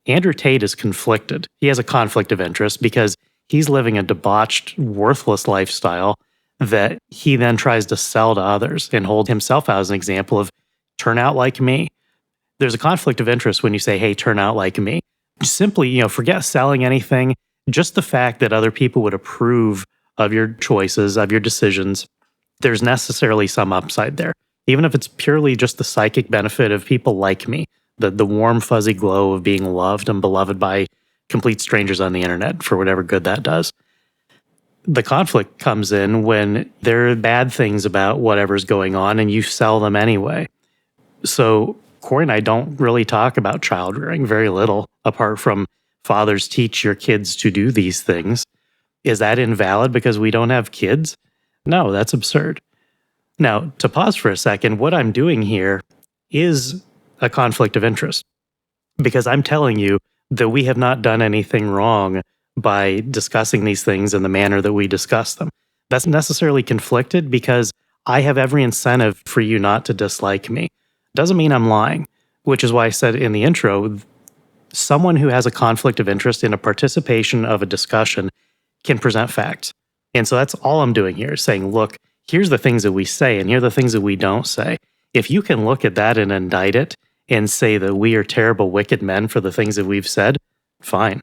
Andrew Tate is conflicted. He has a conflict of interest because he's living a debauched, worthless lifestyle that he then tries to sell to others and hold himself out as an example of turn out like me. There's a conflict of interest when you say, hey, turn out like me. Simply, forget selling anything. Just the fact that other people would approve of your choices, of your decisions, there's necessarily some upside there. Even if it's purely just the psychic benefit of people like me, the warm, fuzzy glow of being loved and beloved by complete strangers on the internet for whatever good that does. The conflict comes in when there are bad things about whatever's going on and you sell them anyway. So Corey and I don't really talk about child rearing, very little, apart from fathers teach your kids to do these things. Is that invalid because we don't have kids? No, that's absurd. Now, to pause for a second, what I'm doing here is a conflict of interest because I'm telling you that we have not done anything wrong by discussing these things in the manner that we discuss them. That's necessarily conflicted because I have every incentive for you not to dislike me. Doesn't mean I'm lying, which is why I said in the intro, someone who has a conflict of interest in a participation of a discussion can present facts. And so that's all I'm doing here, saying, look, here's the things that we say and here are the things that we don't say. If you can look at that and indict it and say that we are terrible, wicked men for the things that we've said, fine.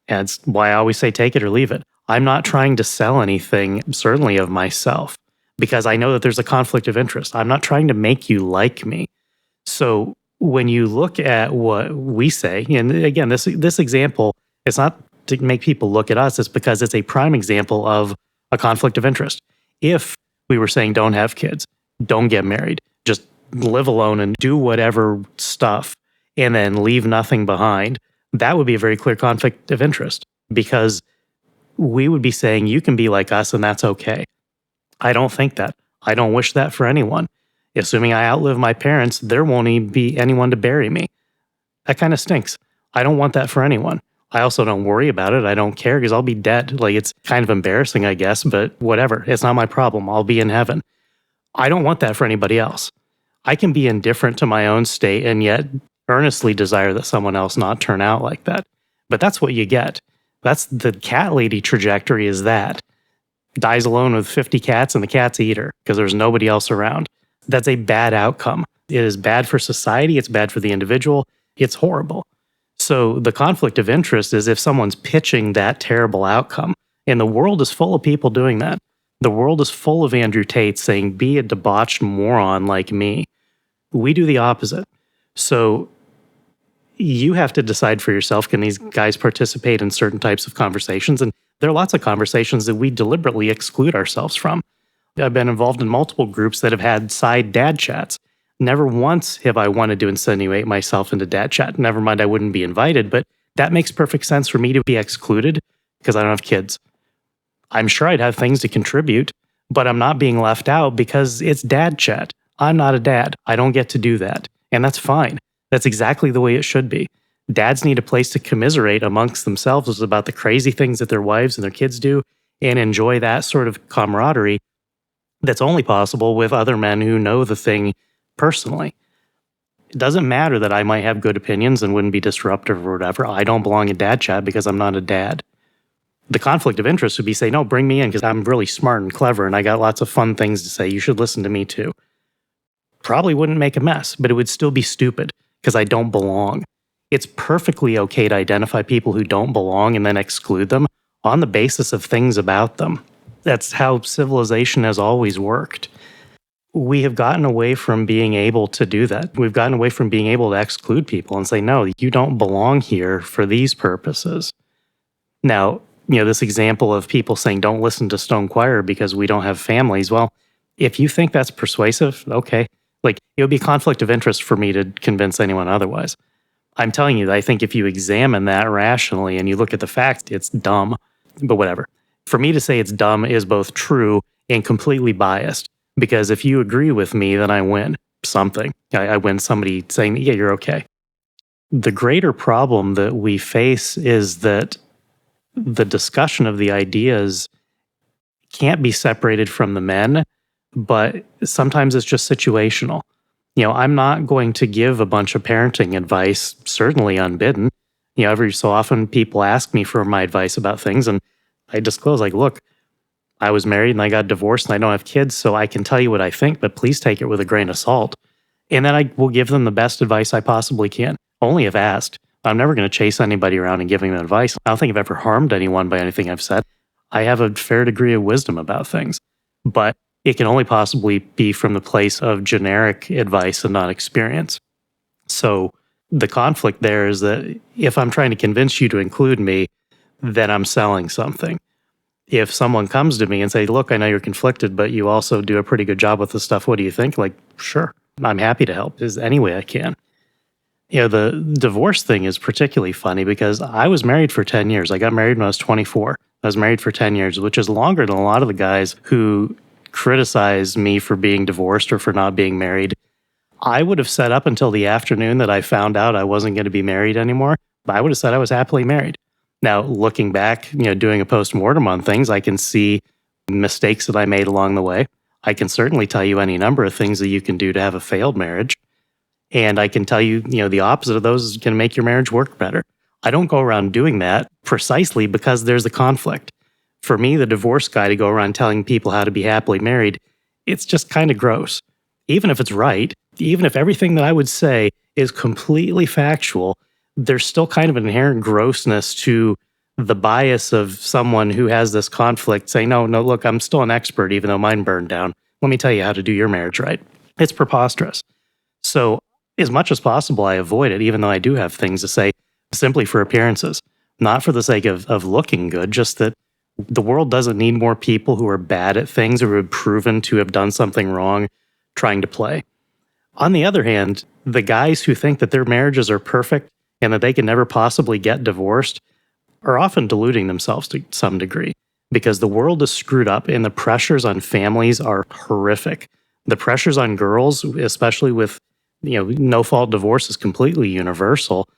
And it's why I always say take it or leave it. I'm not trying to sell anything, certainly of myself, because I know that there's a conflict of interest. I'm not trying to make you like me. So when you look at what we say, and again, this example, it's not to make people look at us, it's because it's a prime example of a conflict of interest. If we were saying don't have kids, don't get married, just live alone and do whatever stuff and then leave nothing behind, that would be a very clear conflict of interest, because we would be saying you can be like us and that's okay. I don't think that. I don't wish that for anyone. Assuming I outlive my parents, there won't even be anyone to bury me. That kind of stinks. I don't want that for anyone. I also don't worry about it. I don't care because I'll be dead. Like, it's kind of embarrassing, I guess, but whatever. It's not my problem. I'll be in heaven. I don't want that for anybody else. I can be indifferent to my own state and yet earnestly desire that someone else not turn out like that. But that's what you get. That's the cat lady trajectory, is that. Dies alone with 50 cats and the cats eat her because there's nobody else around. That's a bad outcome. It is bad for society. It's bad for the individual. It's horrible. So the conflict of interest is if someone's pitching that terrible outcome, and the world is full of people doing that. The world is full of Andrew Tate saying, be a debauched moron like me. We do the opposite. So you have to decide for yourself, can these guys participate in certain types of conversations? And there are lots of conversations that we deliberately exclude ourselves from. I've been involved in multiple groups that have had side dad chats. Never once have I wanted to insinuate myself into dad chat. Never mind, I wouldn't be invited, but that makes perfect sense for me to be excluded because I don't have kids. I'm sure I'd have things to contribute, but I'm not being left out because it's dad chat. I'm not a dad. I don't get to do that. And that's fine. That's exactly the way it should be. Dads need a place to commiserate amongst themselves about the crazy things that their wives and their kids do and enjoy that sort of camaraderie that's only possible with other men who know the thing personally. It doesn't matter that I might have good opinions and wouldn't be disruptive or whatever. I don't belong in dad chat because I'm not a dad. The conflict of interest would be say, no, bring me in because I'm really smart and clever and I got lots of fun things to say. You should listen to me too. Probably wouldn't make a mess, but it would still be stupid because I don't belong. It's perfectly okay to identify people who don't belong and then exclude them on the basis of things about them. That's how civilization has always worked. We have gotten away from being able to do that. We've gotten away from being able to exclude people and say, no, you don't belong here for these purposes. Now, this example of people saying, don't listen to Stone Choir because we don't have families. Well, if you think that's persuasive, okay. Like, it would be conflict of interest for me to convince anyone otherwise. I'm telling you that I think if you examine that rationally and you look at the facts, it's dumb, but whatever. For me to say it's dumb is both true and completely biased, because if you agree with me, then I win something. I win somebody saying, yeah, you're okay. The greater problem that we face is that the discussion of the ideas can't be separated from the men, but sometimes it's just situational. I'm not going to give a bunch of parenting advice, certainly unbidden. Every so often people ask me for my advice about things, and I disclose, like, look, I was married and I got divorced and I don't have kids, so I can tell you what I think, but please take it with a grain of salt. And then I will give them the best advice I possibly can, only if asked. I'm never going to chase anybody around and giving them advice. I don't think I've ever harmed anyone by anything I've said. I have a fair degree of wisdom about things, but it can only possibly be from the place of generic advice and not experience. So the conflict there is that if I'm trying to convince you to include me, then I'm selling something. If someone comes to me and say, look, I know you're conflicted, but you also do a pretty good job with this stuff. What do you think? Like, sure, I'm happy to help is any way I can. The divorce thing is particularly funny because I was married for 10 years. I got married when I was 24. I was married for 10 years, which is longer than a lot of the guys who criticize me for being divorced or for not being married. I would have said up until the afternoon that I found out I wasn't going to be married anymore, but I would have said I was happily married. Now, looking back, doing a post-mortem on things, I can see mistakes that I made along the way. I can certainly tell you any number of things that you can do to have a failed marriage. And I can tell you, the opposite of those is going to make your marriage work better. I don't go around doing that precisely because there's a conflict. For me, the divorce guy, to go around telling people how to be happily married, it's just kind of gross. Even if it's right, even if everything that I would say is completely factual, there's still kind of an inherent grossness to the bias of someone who has this conflict saying, no, look, I'm still an expert, even though mine burned down. Let me tell you how to do your marriage right. It's preposterous. So, as much as possible, I avoid it, even though I do have things to say simply for appearances, not for the sake of looking good, just that the world doesn't need more people who are bad at things or who have proven to have done something wrong trying to play. On the other hand, the guys who think that their marriages are perfect and that they can never possibly get divorced are often deluding themselves to some degree, because the world is screwed up and the pressures on families are horrific. The pressures on girls, especially with no-fault divorce, is completely universal.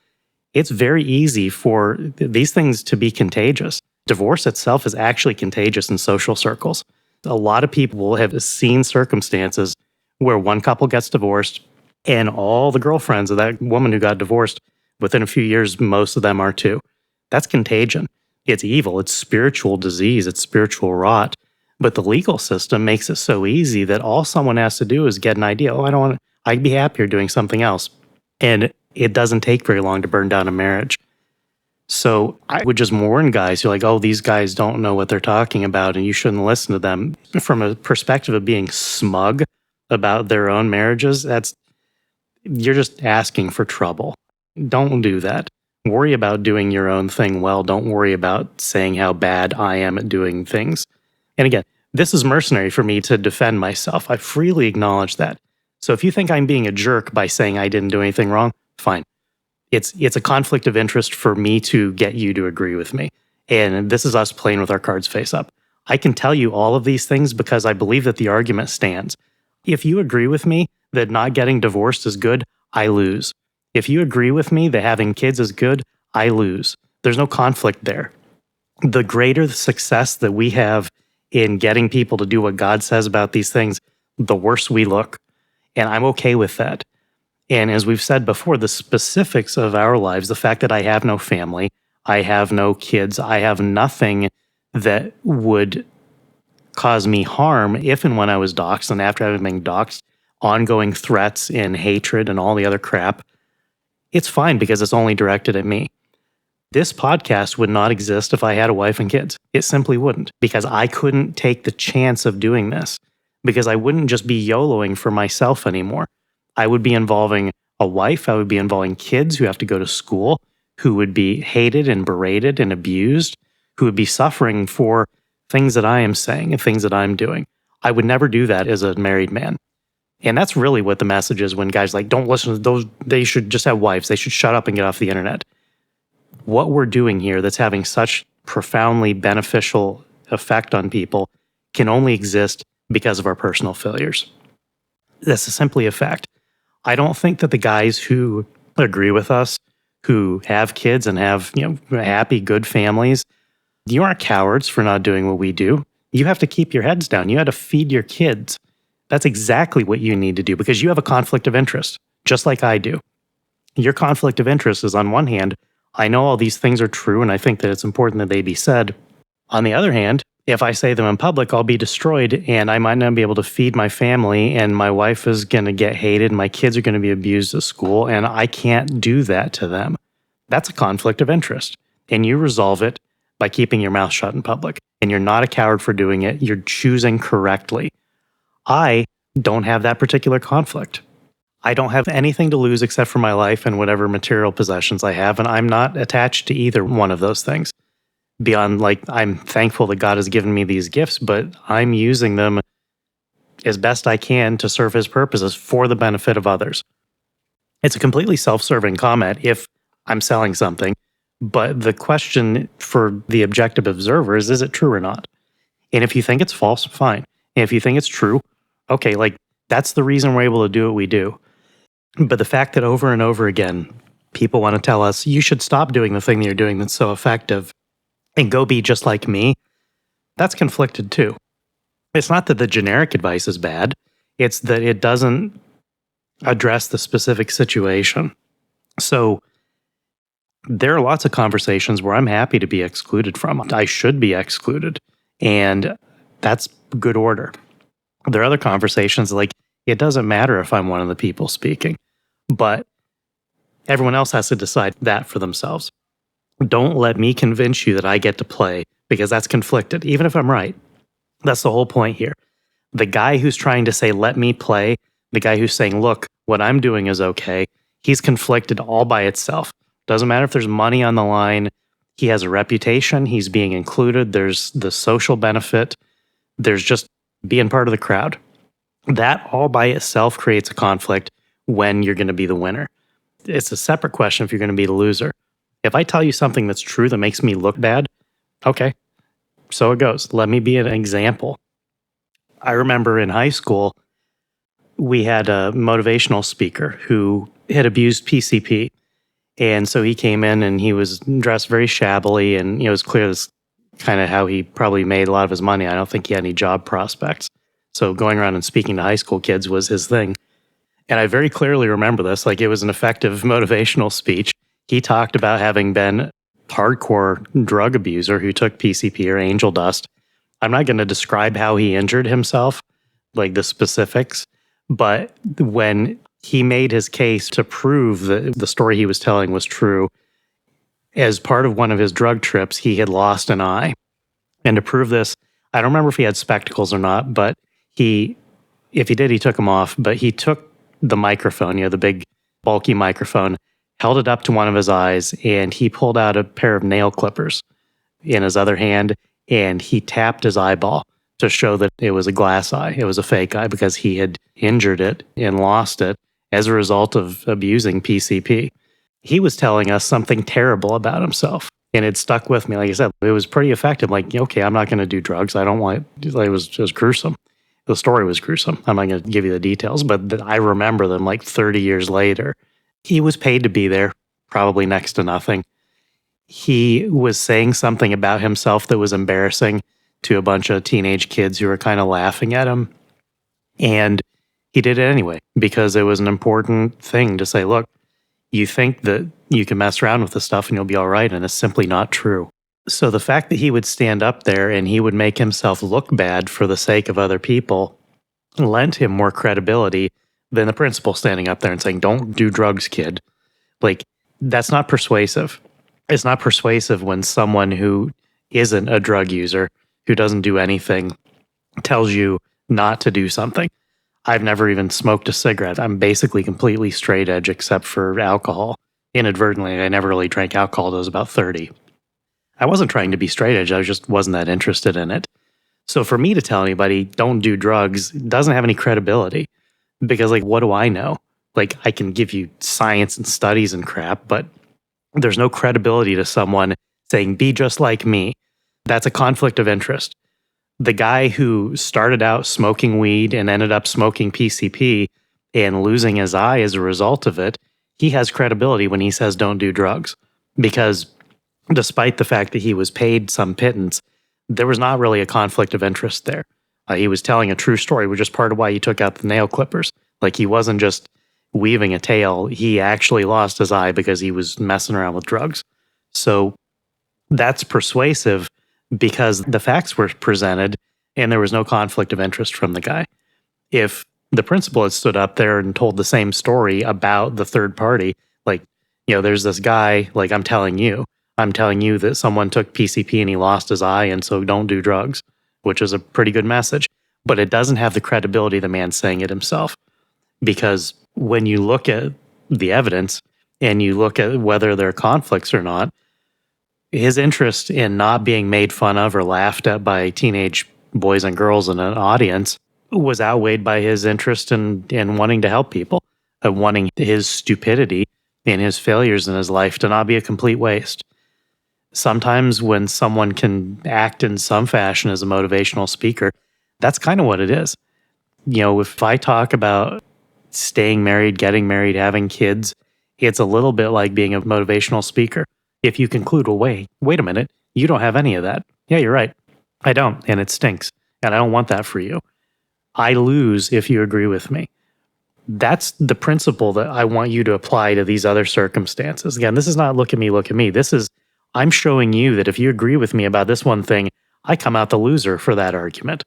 It's very easy for these things to be contagious. Divorce itself is actually contagious in social circles. A lot of people have seen circumstances where one couple gets divorced and all the girlfriends of that woman who got divorced, within a few years, most of them are too. That's contagion. It's evil. It's spiritual disease. It's spiritual rot. But the legal system makes it so easy that all someone has to do is get an idea. Oh, I'd be happier doing something else. And it doesn't take very long to burn down a marriage. So I would just warn guys who are like, oh, these guys don't know what they're talking about and you shouldn't listen to them. From a perspective of being smug about their own marriages, you're just asking for trouble. Don't do that. Worry about doing your own thing well. Don't worry about saying how bad I am at doing things. And again, this is mercenary for me to defend myself. I freely acknowledge that. So if you think I'm being a jerk by saying I didn't do anything wrong, fine. It's a conflict of interest for me to get you to agree with me. And this is us playing with our cards face up. I can tell you all of these things because I believe that the argument stands. If you agree with me that not getting divorced is good, I lose. If you agree with me that having kids is good, I lose. There's no conflict there. The greater the success that we have in getting people to do what God says about these things, the worse we look. And I'm okay with that. And as we've said before, the specifics of our lives, the fact that I have no family, I have no kids, I have nothing that would cause me harm if and when I was doxxed, and after having been doxxed, ongoing threats and hatred and all the other crap, it's fine because it's only directed at me. This podcast would not exist if I had a wife and kids. It simply wouldn't, because I couldn't take the chance of doing this, because I wouldn't just be YOLOing for myself anymore. I would be involving a wife, I would be involving kids who have to go to school, who would be hated and berated and abused, who would be suffering for things that I am saying and things that I'm doing. I would never do that as a married man. And that's really what the message is when guys like, don't listen to those, they should just have wives, they should shut up and get off the internet. What we're doing here that's having such profoundly beneficial effect on people can only exist because of our personal failures. That's simply a fact. I don't think that the guys who agree with us, who have kids and have, happy, good families, you aren't cowards for not doing what we do. You have to keep your heads down. You have to feed your kids. That's exactly what you need to do because you have a conflict of interest, just like I do. Your conflict of interest is, on one hand, I know all these things are true and I think that it's important that they be said. On the other hand, if I say them in public, I'll be destroyed and I might not be able to feed my family and my wife is going to get hated and my kids are going to be abused at school and I can't do that to them. That's a conflict of interest. And you resolve it by keeping your mouth shut in public. And you're not a coward for doing it. You're choosing correctly. I don't have that particular conflict. I don't have anything to lose except for my life and whatever material possessions I have. And I'm not attached to either one of those things. Beyond, I'm thankful that God has given me these gifts, but I'm using them as best I can to serve his purposes for the benefit of others. It's a completely self-serving comment if I'm selling something, but the question for the objective observer is it true or not? And if you think it's false, fine. And if you think it's true, okay, that's the reason we're able to do what we do. But the fact that over and over again, people want to tell us, you should stop doing the thing that you're doing that's so effective and go be just like me, that's conflicted too. It's not that the generic advice is bad. It's that it doesn't address the specific situation. So there are lots of conversations where I'm happy to be excluded from. I should be excluded. And that's good order. There are other conversations it doesn't matter if I'm one of the people speaking, but everyone else has to decide that for themselves. Don't let me convince you that I get to play, because that's conflicted, even if I'm right. That's the whole point here. The guy who's trying to say, let me play, the guy who's saying, look, what I'm doing is okay, he's conflicted all by itself. Doesn't matter if there's money on the line. He has a reputation. He's being included. There's the social benefit. There's just being part of the crowd. That all by itself creates a conflict when you're going to be the winner. It's a separate question if you're going to be the loser. If I tell you something that's true that makes me look bad, okay, so it goes. Let me be an example. I remember in high school, we had a motivational speaker who had abused PCP. And so he came in and he was dressed very shabbily, and it was clear this kind of how he probably made a lot of his money. I don't think he had any job prospects. So going around and speaking to high school kids was his thing. And I very clearly remember this, like it was an effective motivational speech. He talked about having been a hardcore drug abuser who took PCP or angel dust. I'm not going to describe how he injured himself, like the specifics, but when he made his case to prove that the story he was telling was true, as part of one of his drug trips, he had lost an eye. And to prove this, I don't remember if he had spectacles or not, but if he did, he took them off. But he took the microphone, the big bulky microphone, held it up to one of his eyes, and he pulled out a pair of nail clippers in his other hand, and he tapped his eyeball to show that it was a glass eye. It was a fake eye because he had injured it and lost it as a result of abusing PCP. He was telling us something terrible about himself, and it stuck with me. Like I said, it was pretty effective. Like, okay, I'm not going to do drugs. I don't want it. It was just gruesome. The story was gruesome. I'm not going to give you the details, but I remember them like 30 years later. He was paid to be there, probably next to nothing. He was saying something about himself that was embarrassing to a bunch of teenage kids who were kind of laughing at him. And he did it anyway, because it was an important thing to say, look, you think that you can mess around with this stuff and you'll be all right, and it's simply not true. So the fact that he would stand up there and he would make himself look bad for the sake of other people lent him more credibility than the principal standing up there and saying, don't do drugs, kid. Like, that's not persuasive. It's not persuasive when someone who isn't a drug user, who doesn't do anything, tells you not to do something. I've never even smoked a cigarette. I'm basically completely straight edge except for alcohol. Inadvertently, I never really drank alcohol till I was about 30. I wasn't trying to be straight edge. I just wasn't that interested in it. So for me to tell anybody, don't do drugs, doesn't have any credibility. Because, like, what do I know? Like, I can give you science and studies and crap, but there's no credibility to someone saying, be just like me. That's a conflict of interest. The guy who started out smoking weed and ended up smoking PCP and losing his eye as a result of it, he has credibility when he says don't do drugs. Because despite the fact that he was paid some pittance, there was not really a conflict of interest there. He was telling a true story, which is part of why he took out the nail clippers. Like, he wasn't just weaving a tale. He actually lost his eye because he was messing around with drugs. So that's persuasive because the facts were presented and there was no conflict of interest from the guy. If the principal had stood up there and told the same story about the third party, like, there's this guy, like, I'm telling you that someone took PCP and he lost his eye, and so don't do drugs, which is a pretty good message. But it doesn't have the credibility of the man saying it himself. Because when you look at the evidence and you look at whether there are conflicts or not, his interest in not being made fun of or laughed at by teenage boys and girls in an audience was outweighed by his interest in wanting to help people, wanting his stupidity and his failures in his life to not be a complete waste. Sometimes when someone can act in some fashion as a motivational speaker, that's kind of what it is. If I talk about staying married, getting married, having kids, it's a little bit like being a motivational speaker. If you conclude, well, wait a minute, you don't have any of that. Yeah, you're right. I don't, and it stinks, and I don't want that for you. I lose if you agree with me. That's the principle that I want you to apply to these other circumstances. Again, this is not look at me. This is, I'm showing you that if you agree with me about this one thing, I come out the loser for that argument.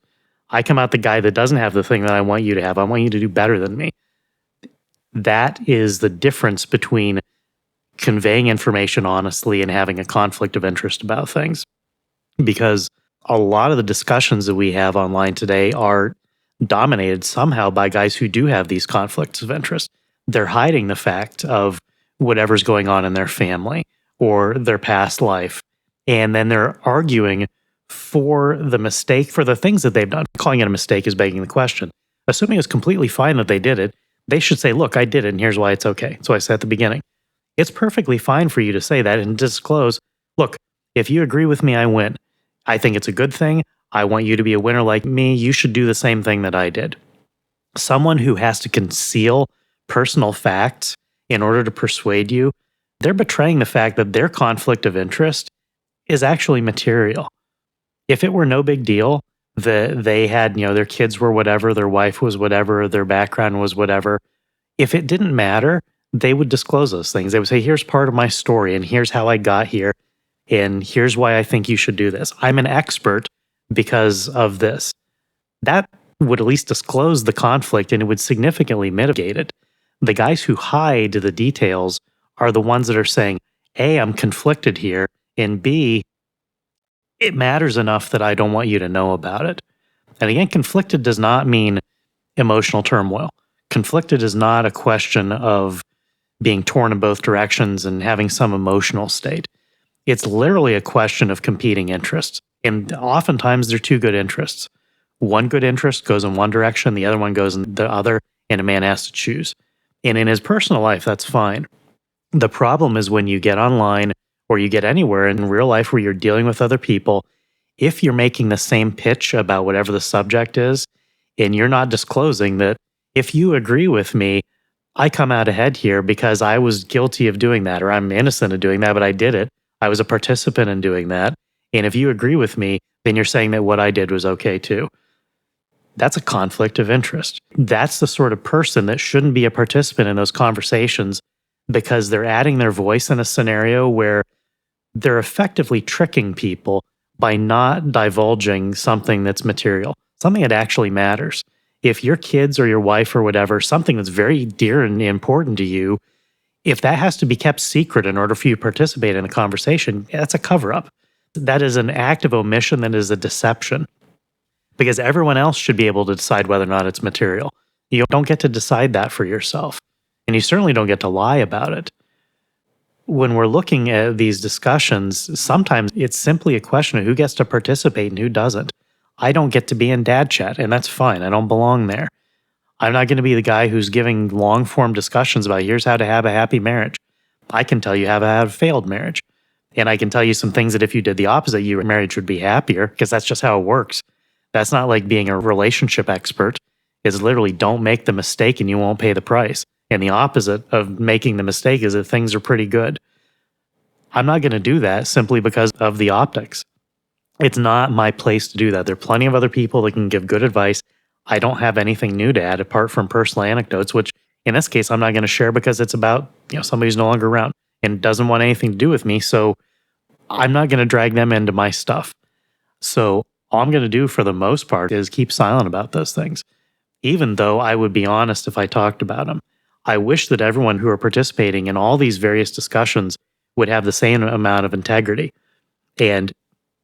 I come out the guy that doesn't have the thing that I want you to have. I want you to do better than me. That is the difference between conveying information honestly and having a conflict of interest about things. Because a lot of the discussions that we have online today are dominated somehow by guys who do have these conflicts of interest. They're hiding the fact of whatever's going on in their family or their past life. And then they're arguing for the mistake, for the things that they've done. Calling it a mistake is begging the question. Assuming it's completely fine that they did it, they should say, look, I did it, and here's why it's okay. So I said at the beginning, it's perfectly fine for you to say that and disclose, look, if you agree with me, I win. I think it's a good thing. I want you to be a winner like me. You should do the same thing that I did. Someone who has to conceal personal facts in order to persuade you, they're betraying the fact that their conflict of interest is actually material. If it were no big deal, that they had, their kids were whatever, their wife was whatever, their background was whatever, if it didn't matter, they would disclose those things. They would say, here's part of my story, and here's how I got here, and here's why I think you should do this. I'm an expert because of this. That would at least disclose the conflict, and it would significantly mitigate it. The guys who hide the details are the ones that are saying, A, I'm conflicted here, and B, it matters enough that I don't want you to know about it. And again, conflicted does not mean emotional turmoil. Conflicted is not a question of being torn in both directions and having some emotional state. It's literally a question of competing interests. And oftentimes they're two good interests. One good interest goes in one direction, the other one goes in the other, and a man has to choose. And in his personal life, that's fine. The problem is when you get online or you get anywhere in real life where you're dealing with other people, if you're making the same pitch about whatever the subject is, and you're not disclosing that if you agree with me, I come out ahead here because I was guilty of doing that, or I'm innocent of doing that, but I did it. I was a participant in doing that. And if you agree with me, then you're saying that what I did was okay too. That's a conflict of interest. That's the sort of person that shouldn't be a participant in those conversations because they're adding their voice in a scenario where they're effectively tricking people by not divulging something that's material, something that actually matters. If your kids or your wife or whatever, something that's very dear and important to you, if that has to be kept secret in order for you to participate in the conversation, that's a cover-up. That is an act of omission that is a deception. Because everyone else should be able to decide whether or not it's material. You don't get to decide that for yourself. And you certainly don't get to lie about it. When we're looking at these discussions, sometimes it's simply a question of who gets to participate and who doesn't. I don't get to be in dad chat, and that's fine. I don't belong there. I'm not going to be the guy who's giving long-form discussions about here's how to have a happy marriage. I can tell you how to have a failed marriage. And I can tell you some things that if you did the opposite, your marriage would be happier, because that's just how it works. That's not like being a relationship expert. It's literally don't make the mistake and you won't pay the price. And the opposite of making the mistake is that things are pretty good. I'm not going to do that simply because of the optics. It's not my place to do that. There are plenty of other people that can give good advice. I don't have anything new to add apart from personal anecdotes, which in this case, I'm not going to share because it's about somebody who's no longer around and doesn't want anything to do with me. So I'm not going to drag them into my stuff. So all I'm going to do for the most part is keep silent about those things, even though I would be honest if I talked about them. I wish that everyone who are participating in all these various discussions would have the same amount of integrity. And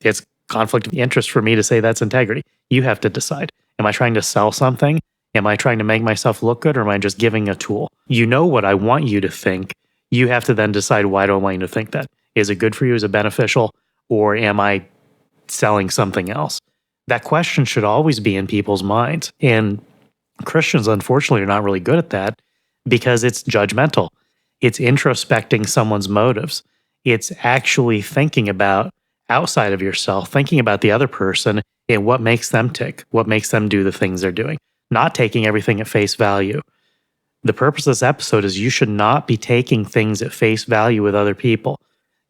it's conflict of interest for me to say that's integrity. You have to decide. Am I trying to sell something? Am I trying to make myself look good, or am I just giving a tool? You know what I want you to think. You have to then decide, why do I want you to think that? Is it good for you? Is it beneficial? Or am I selling something else? That question should always be in people's minds. And Christians, unfortunately, are not really good at that because it's judgmental. It's introspecting someone's motives. It's actually thinking about outside of yourself, thinking about the other person and what makes them tick, what makes them do the things they're doing, not taking everything at face value. The purpose of this episode is you should not be taking things at face value with other people.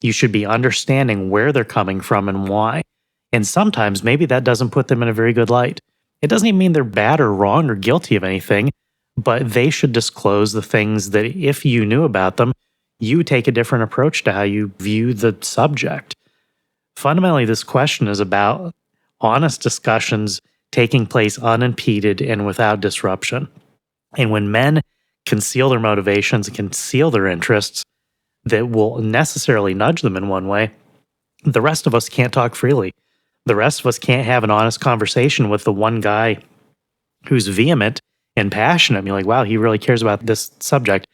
You should be understanding where they're coming from and why. And sometimes maybe that doesn't put them in a very good light. It doesn't even mean they're bad or wrong or guilty of anything, but they should disclose the things that if you knew about them, you take a different approach to how you view the subject. Fundamentally, this question is about honest discussions taking place unimpeded and without disruption. And when men conceal their motivations and conceal their interests, that will necessarily nudge them in one way, the rest of us can't talk freely. The rest of us can't have an honest conversation with the one guy who's vehement and passionate. You're like, wow, he really cares about this subject.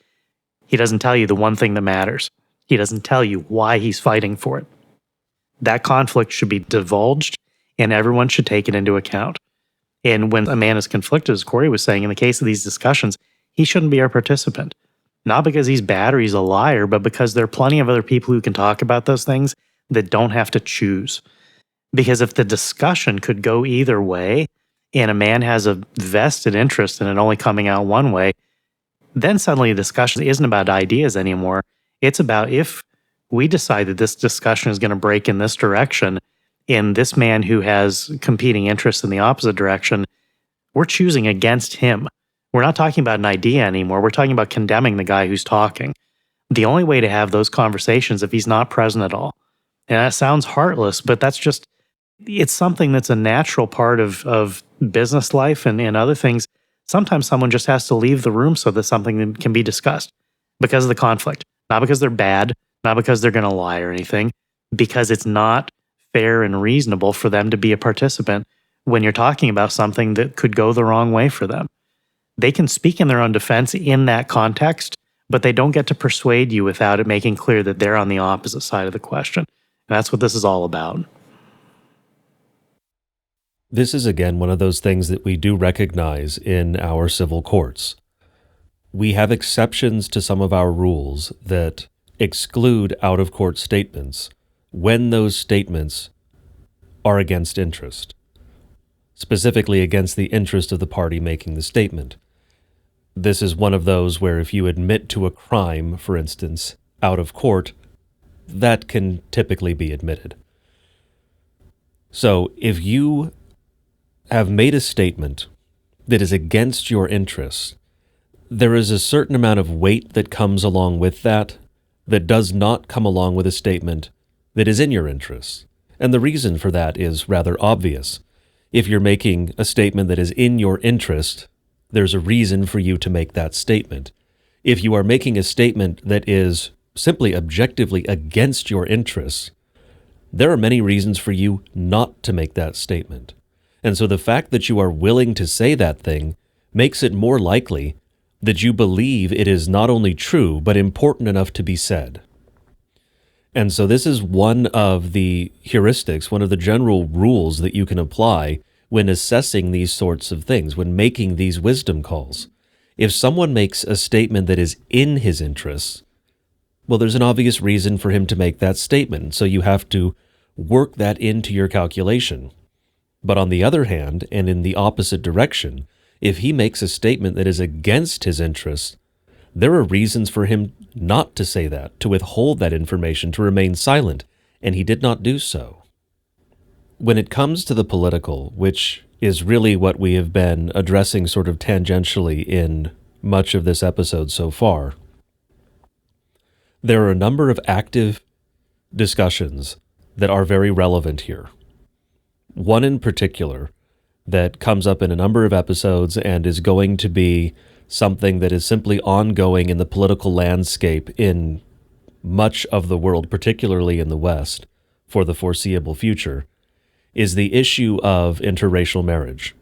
He doesn't tell you the one thing that matters. He doesn't tell you why he's fighting for it. That conflict should be divulged, and everyone should take it into account. And when a man is conflicted, as Corey was saying, in the case of these discussions, he shouldn't be our participant. Not because he's bad or he's a liar, but because there are plenty of other people who can talk about those things that don't have to choose. Because if the discussion could go either way, and a man has a vested interest in it only coming out one way, then suddenly the discussion isn't about ideas anymore. It's about if we decide that this discussion is going to break in this direction, and this man who has competing interests in the opposite direction, we're choosing against him. We're not talking about an idea anymore. We're talking about condemning the guy who's talking. The only way to have those conversations if he's not present at all. And that sounds heartless, but that's just, it's something that's a natural part of business life and other things. Sometimes someone just has to leave the room so that something can be discussed because of the conflict. Not because they're bad, not because they're going to lie or anything, because it's not fair and reasonable for them to be a participant when you're talking about something that could go the wrong way for them. They can speak in their own defense in that context, but they don't get to persuade you without it making clear that they're on the opposite side of the question. And that's what this is all about. This is, again, one of those things that we do recognize in our civil courts. We have exceptions to some of our rules that exclude out-of-court statements when those statements are against interest, specifically against the interest of the party making the statement. This is one of those where if you admit to a crime, for instance, out of court, that can typically be admitted. So if you have made a statement that is against your interests, there is a certain amount of weight that comes along with that does not come along with a statement that is in your interests. And the reason for that is rather obvious. If you're making a statement that is in your interest, there's a reason for you to make that statement. If you are making a statement that is simply objectively against your interests, there are many reasons for you not to make that statement. And so the fact that you are willing to say that thing makes it more likely that you believe it is not only true, but important enough to be said. And so this is one of the heuristics, one of the general rules that you can apply when assessing these sorts of things, when making these wisdom calls. If someone makes a statement that is in his interests, well, there's an obvious reason for him to make that statement, so you have to work that into your calculation. But on the other hand, and in the opposite direction, if he makes a statement that is against his interests, there are reasons for him not to say that, to withhold that information, to remain silent, and he did not do so. When it comes to the political, which is really what we have been addressing sort of tangentially in much of this episode so far, there are a number of active discussions that are very relevant here. One in particular that comes up in a number of episodes and is going to be something that is simply ongoing in the political landscape in much of the world, particularly in the West, for the foreseeable future, is the issue of interracial marriage.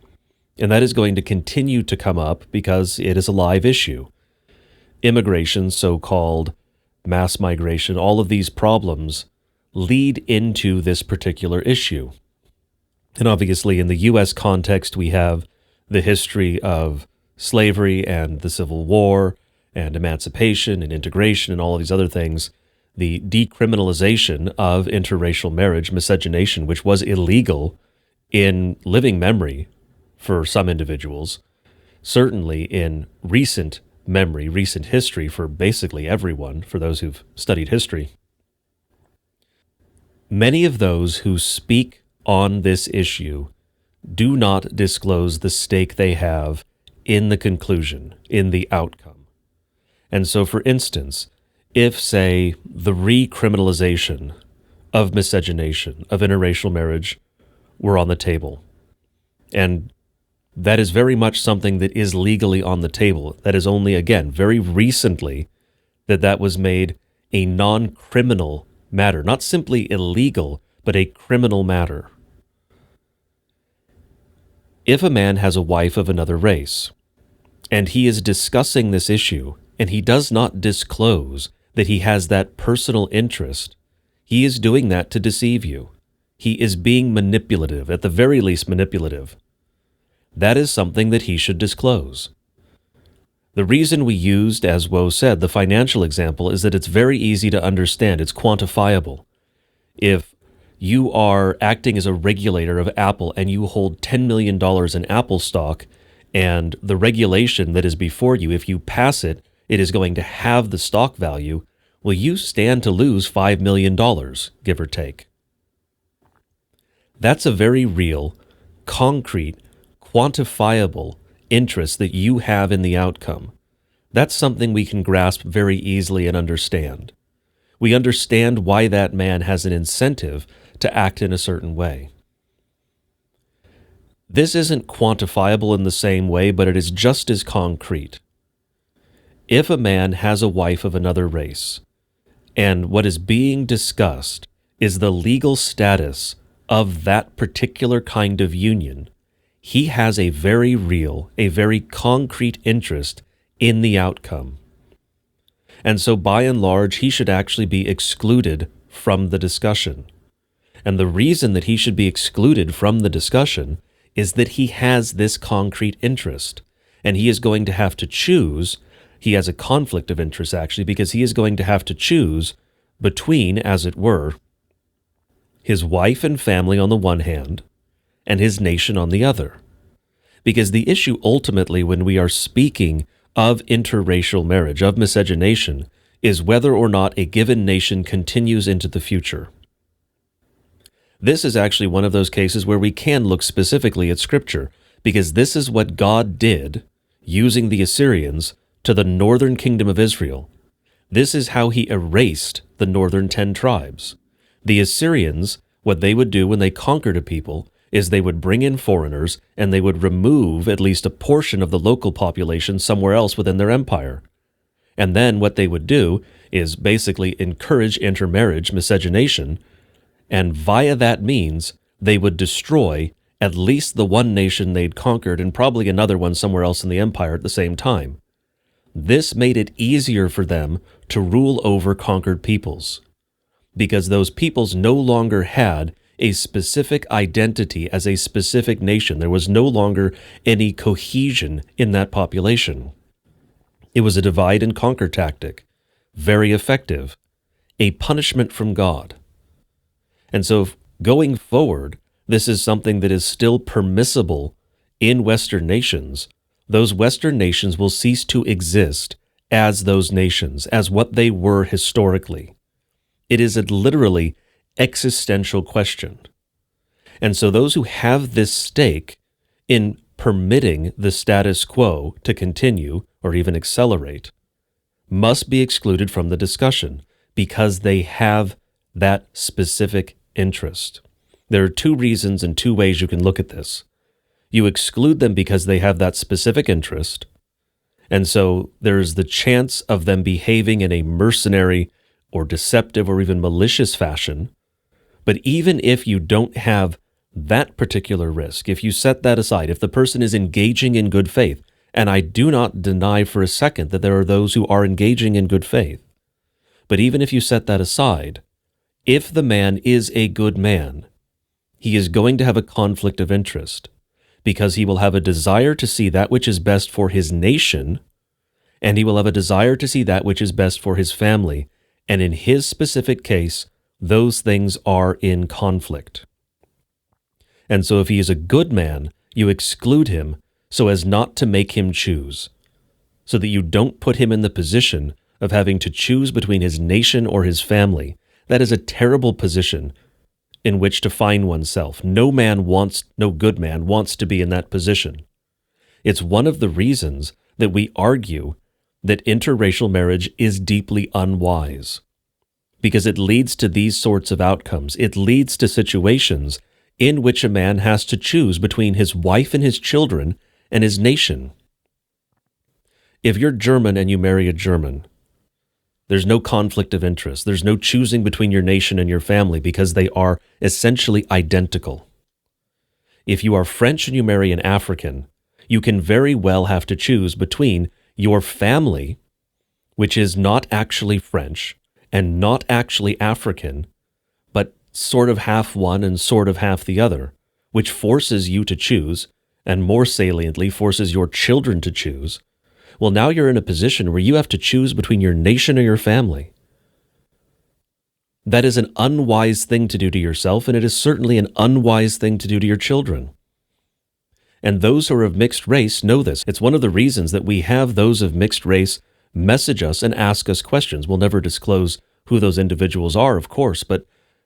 And that is going to continue to come up because it is a live issue. Immigration, so-called mass migration, all of these problems lead into this particular issue. And obviously in the U.S. context, we have the history of slavery and the Civil War and emancipation and integration and all of these other things, the decriminalization of interracial marriage, miscegenation, which was illegal in living memory for some individuals, certainly in recent memory, recent history for basically everyone, for those who've studied history. Many of those who speak on this issue do not disclose the stake they have in the conclusion, in the outcome. And so, for instance, if, say, the recriminalization of miscegenation, of interracial marriage, were on the table, and that is very much something that is legally on the table, that is only, again, very recently that was made a non-criminal matter, not simply illegal, but a criminal matter. If a man has a wife of another race, and he is discussing this issue, and he does not disclose that he has that personal interest, he is doing that to deceive you. He is being manipulative, at the very least manipulative. That is something that he should disclose. The reason we used, as Woe said, the financial example is that it's very easy to understand. It's quantifiable. If you are acting as a regulator of Apple and you hold $10 million in Apple stock, and the regulation that is before you, if you pass it, it is going to have the stock value, well, you stand to lose $5 million, give or take. That's a very real, concrete, quantifiable interest that you have in the outcome. That's something we can grasp very easily and understand. We understand why that man has an incentive to act in a certain way. This isn't quantifiable in the same way, but it is just as concrete. If a man has a wife of another race, and what is being discussed is the legal status of that particular kind of union, he has a very real, a very concrete interest in the outcome. And so by and large, he should actually be excluded from the discussion. And the reason that he should be excluded from the discussion is that he has this concrete interest. And he is going to have to choose, he has a conflict of interest actually, because he is going to have to choose between, as it were, his wife and family on the one hand, and his nation on the other. Because the issue ultimately when we are speaking of interracial marriage, of miscegenation, is whether or not a given nation continues into the future. This is actually one of those cases where we can look specifically at Scripture, because this is what God did using the Assyrians to the northern kingdom of Israel. This is how he erased the northern 10 tribes. The Assyrians, what they would do when they conquered a people is they would bring in foreigners and they would remove at least a portion of the local population somewhere else within their empire. And then what they would do is basically encourage intermarriage, miscegenation, and via that means they would destroy at least the one nation they'd conquered and probably another one somewhere else in the empire at the same time. This made it easier for them to rule over conquered peoples, because those peoples no longer had a specific identity as a specific nation. There was no longer any cohesion in that population. It was a divide and conquer tactic, very effective, a punishment from God. And so going forward, this is something that is still permissible in Western nations. Those Western nations will cease to exist as those nations, as what they were historically. It is a literally existential question. And so those who have this stake in permitting the status quo to continue or even accelerate must be excluded from the discussion because they have that specific interest. There are two reasons and two ways you can look at this. You exclude them because they have that specific interest, and so there's the chance of them behaving in a mercenary or deceptive or even malicious fashion. But even if you don't have that particular risk, if you set that aside, if the person is engaging in good faith, and I do not deny for a second that there are those who are engaging in good faith, but even if you set that aside, if the man is a good man, he is going to have a conflict of interest because he will have a desire to see that which is best for his nation, and he will have a desire to see that which is best for his family. And in his specific case, those things are in conflict. And so if he is a good man, you exclude him so as not to make him choose, so that you don't put him in the position of having to choose between his nation or his family. That is a terrible position in which to find oneself. No good man wants to be in that position. It's one of the reasons that we argue that interracial marriage is deeply unwise, because it leads to these sorts of outcomes. It leads to situations in which a man has to choose between his wife and his children and his nation. If you're German and you marry a German, There's no conflict of interest. There's no choosing between your nation and your family because they are essentially identical. If you are French and you marry an African, you can very well have to choose between your family, which is not actually French and not actually African, but sort of half one and sort of half the other, which forces you to choose, and more saliently, forces your children to choose. Well, now you're in a position where you have to choose between your nation or your family. That is an unwise thing to do to yourself, and it is certainly an unwise thing to do to your children. And those who are of mixed race know this. It's one of the reasons that we have those of mixed race message us and ask us questions. We'll never disclose who those individuals are, of course, but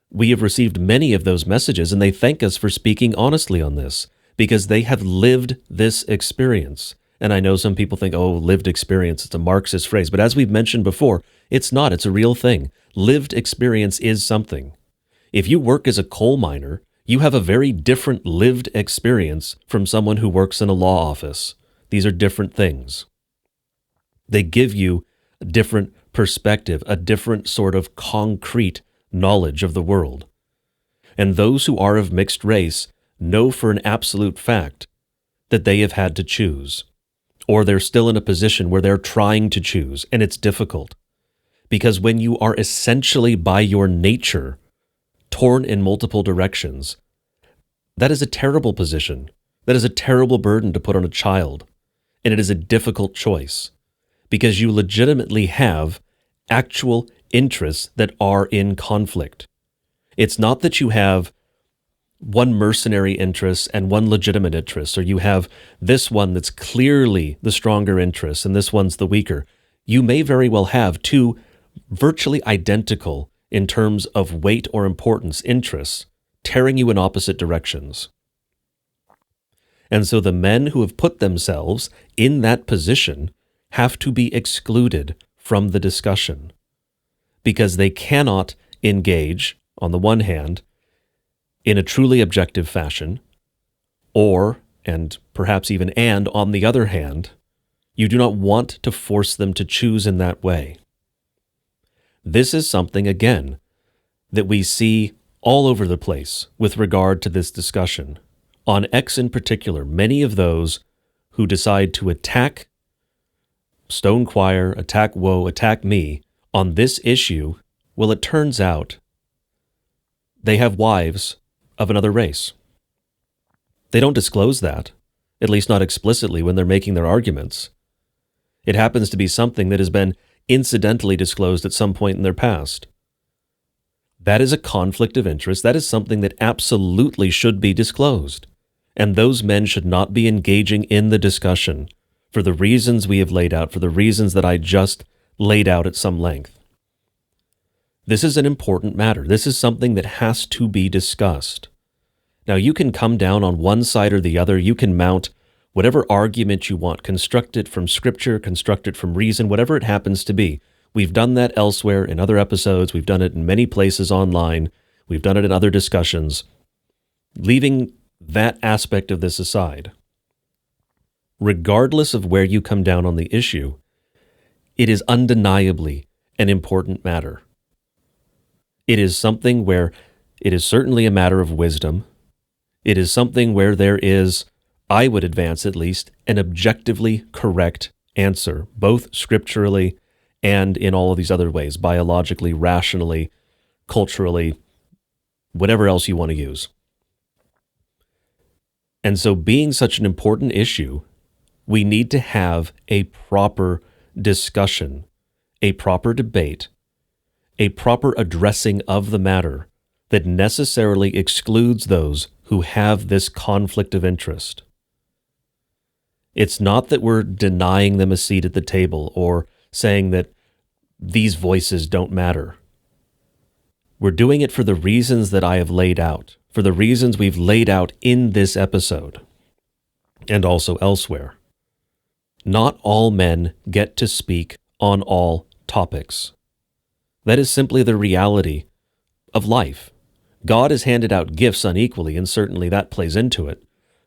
we have received many of those messages, and they thank us for speaking honestly on this because they have lived this experience. And I know some people think, oh, lived experience, it's a Marxist phrase. But as we've mentioned before, it's not. It's a real thing. Lived experience is something. If you work as a coal miner, you have a very different lived experience from someone who works in a law office. These are different things. They give you a different perspective, a different sort of concrete knowledge of the world. And those who are of mixed race know for an absolute fact that they have had to choose, or they're still in a position where they're trying to choose, and it's difficult. Because when you are essentially by your nature torn in multiple directions, that is a terrible position. That is a terrible burden to put on a child, and it is a difficult choice because you legitimately have actual interests that are in conflict. It's not that you have one mercenary interest and one legitimate interest, or you have this one that's clearly the stronger interest and this one's the weaker. You may very well have two virtually identical in terms of weight or importance interests tearing you in opposite directions. And so the men who have put themselves in that position have to be excluded from the discussion because they cannot engage, on the one hand, in a truly objective fashion, or, and perhaps even and, on the other hand, you do not want to force them to choose in that way. This is something, again, that we see all over the place with regard to this discussion. On X in particular, many of those who decide to attack Stone Choir, attack Woe, attack me on this issue, well, it turns out they have wives of another race. They don't disclose that, at least not explicitly when they're making their arguments. It happens to be something that has been incidentally disclosed at some point in their past. That is a conflict of interest. That is something that absolutely should be disclosed. And those men should not be engaging in the discussion for the reasons we have laid out, for the reasons that I just laid out at some length. This is an important matter. This is something that has to be discussed. Now, you can come down on one side or the other. You can mount whatever argument you want, construct it from Scripture, construct it from reason, whatever it happens to be. We've done that elsewhere in other episodes. We've done it in many places online. We've done it in other discussions. Leaving that aspect of this aside, regardless of where you come down on the issue, it is undeniably an important matter. It is something where it is certainly a matter of wisdom. It is something where there is, I would advance at least, an objectively correct answer, both scripturally and in all of these other ways, biologically, rationally, culturally, whatever else you want to use. And so being such an important issue, we need to have a proper discussion, a proper debate, a proper addressing of the matter that necessarily excludes those who have this conflict of interest. It's not that we're denying them a seat at the table or saying that these voices don't matter. We're doing it for the reasons that I have laid out, for the reasons we've laid out in this episode, and also elsewhere. Not all men get to speak on all topics. That is simply the reality of life. God has handed out gifts unequally, and certainly that plays into it.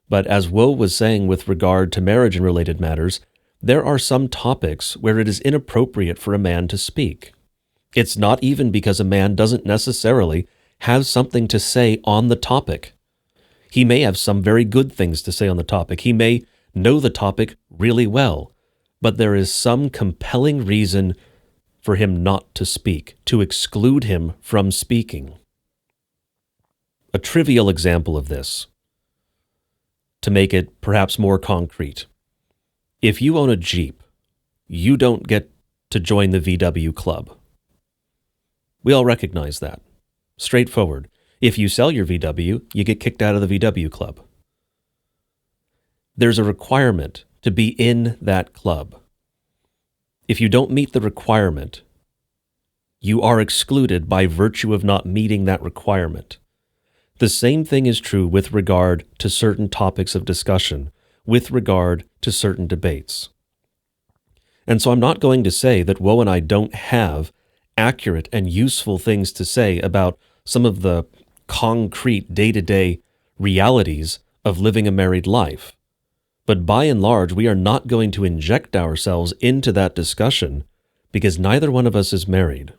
But as Woe was saying with regard to marriage and related matters, there are some topics where it is inappropriate for a man to speak. It's not even because a man doesn't necessarily have something to say on the topic. He may have some very good things to say on the topic. He may know the topic really well, but there is some compelling reason for him not to speak, to exclude him from speaking. A trivial example of this, to make it perhaps more concrete. If you own a Jeep, you don't get to join the VW club. We all recognize that. Straightforward. If you sell your VW, you get kicked out of the VW club. There's a requirement to be in that club. If you don't meet the requirement, you are excluded by virtue of not meeting that requirement. The same thing is true with regard to certain topics of discussion, with regard to certain debates. And so I'm not going to say that Woe and I don't have accurate and useful things to say about some of the concrete day-to-day realities of living a married life. But by and large, we are not going to inject ourselves into that discussion because neither one of us is married.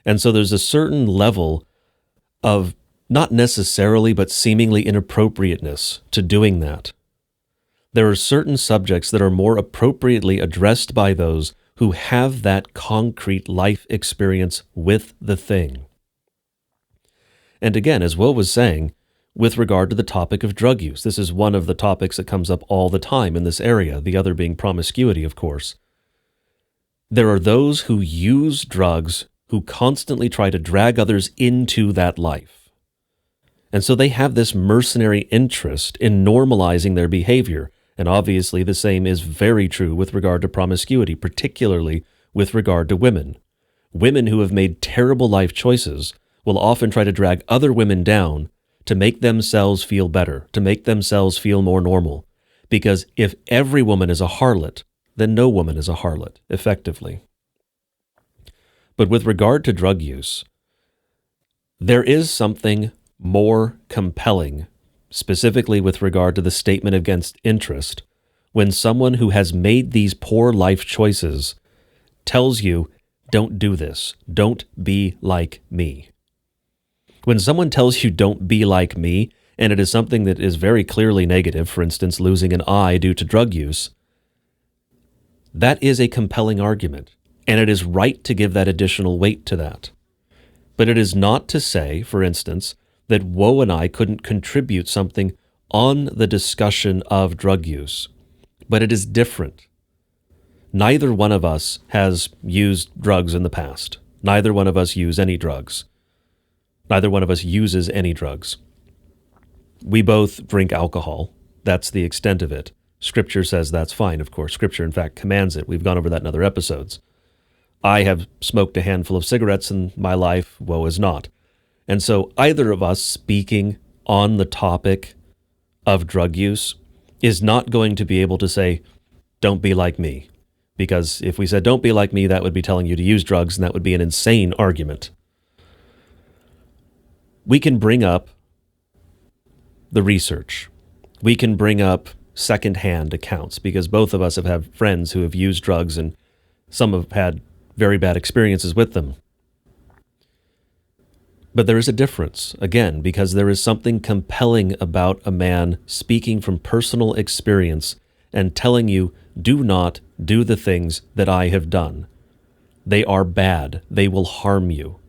And so there's a certain level of not necessarily, but seemingly inappropriateness to doing that. There are certain subjects that are more appropriately addressed by those who have that concrete life experience with the thing. And again, as Will was saying, with regard to the topic of drug use, this is one of the topics that comes up all the time in this area, the other being promiscuity, of course. There are those who use drugs who constantly try to drag others into that life. And so they have this mercenary interest in normalizing their behavior. And obviously the same is very true with regard to promiscuity, particularly with regard to women. Women who have made terrible life choices will often try to drag other women down to make themselves feel better, to make themselves feel more normal. Because if every woman is a harlot, then no woman is a harlot, effectively. But with regard to drug use, there is something more compelling, specifically with regard to the statement against interest, when someone who has made these poor life choices tells you, don't do this, don't be like me. When someone tells you don't be like me, and it is something that is very clearly negative, for instance, losing an eye due to drug use, that is a compelling argument, and it is right to give that additional weight to that. But it is not to say, for instance, that Woe and I couldn't contribute something on the discussion of drug use. But it is different. Neither one of us has used drugs in the past. Neither one of us use any drugs. Neither one of us uses any drugs. We both drink alcohol. That's the extent of it. Scripture says that's fine, of course. Scripture, in fact, commands it. We've gone over that in other episodes. I have smoked a handful of cigarettes in my life. Woe is not. And so either of us speaking on the topic of drug use is not going to be able to say, don't be like me. Because if we said, don't be like me, that would be telling you to use drugs, and that would be an insane argument. We can bring up the research. We can bring up secondhand accounts, because both of us have had friends who have used drugs, and some have had very bad experiences with them. But there is a difference, again, because there is something compelling about a man speaking from personal experience and telling you, do not do the things that I have done. They are bad. They will harm you.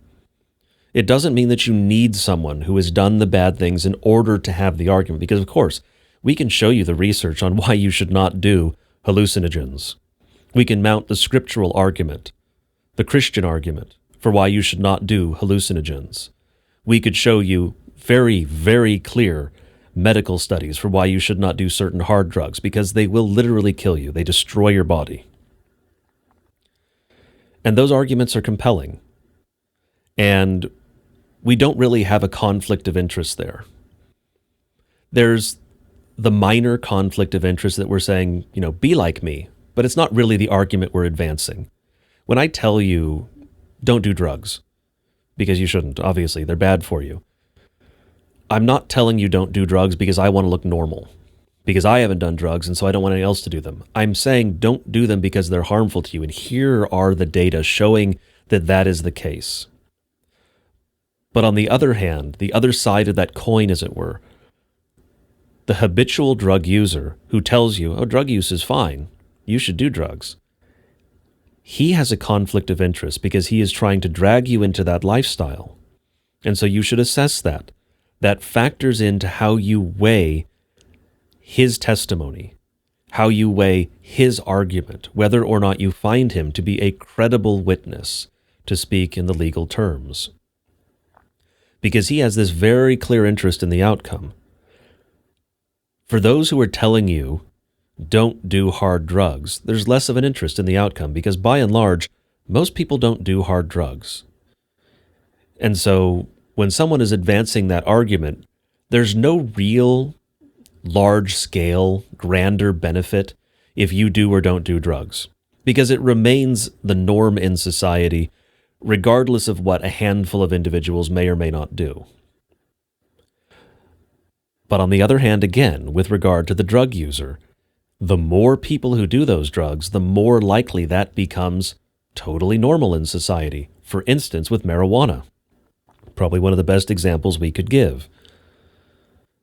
It doesn't mean that you need someone who has done the bad things in order to have the argument, because, of course, we can show you the research on why you should not do hallucinogens. We can mount the scriptural argument, the Christian argument, for why you should not do hallucinogens. We could show you very, very clear medical studies for why you should not do certain hard drugs, because they will literally kill you. They destroy your body. And those arguments are compelling. And we don't really have a conflict of interest there. There's the minor conflict of interest that we're saying, be like me, but it's not really the argument we're advancing. When I tell you, don't do drugs, because you shouldn't, obviously, they're bad for you. I'm not telling you don't do drugs because I want to look normal, because I haven't done drugs and so I don't want anyone else to do them. I'm saying don't do them because they're harmful to you. And here are the data showing that that is the case. But on the other hand, the other side of that coin, as it were, the habitual drug user who tells you, oh, drug use is fine, you should do drugs, he has a conflict of interest because he is trying to drag you into that lifestyle. And so you should assess that. That factors into how you weigh his testimony, how you weigh his argument, whether or not you find him to be a credible witness, to speak in the legal terms. Because he has this very clear interest in the outcome. For those who are telling you, don't do hard drugs, there's less of an interest in the outcome because by and large, most people don't do hard drugs. And so when someone is advancing that argument, there's no real large-scale, grander benefit if you do or don't do drugs, because it remains the norm in society, regardless of what a handful of individuals may or may not do. But on the other hand, again, with regard to the drug user, the more people who do those drugs, the more likely that becomes totally normal in society. For instance, with marijuana. Probably one of the best examples we could give.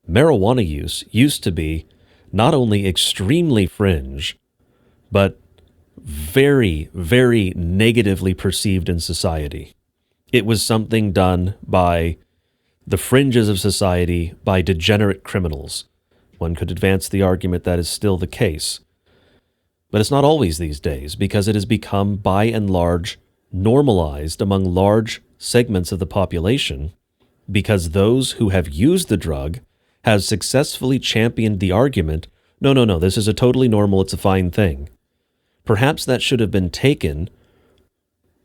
Marijuana use used to be not only extremely fringe, but very, very negatively perceived in society. It was something done by the fringes of society, by degenerate criminals. One could advance the argument that is still the case. But it's not always these days, because it has become, by and large, normalized among large segments of the population, because those who have used the drug have successfully championed the argument, no, this is a totally normal, it's a fine thing. Perhaps that should have been taken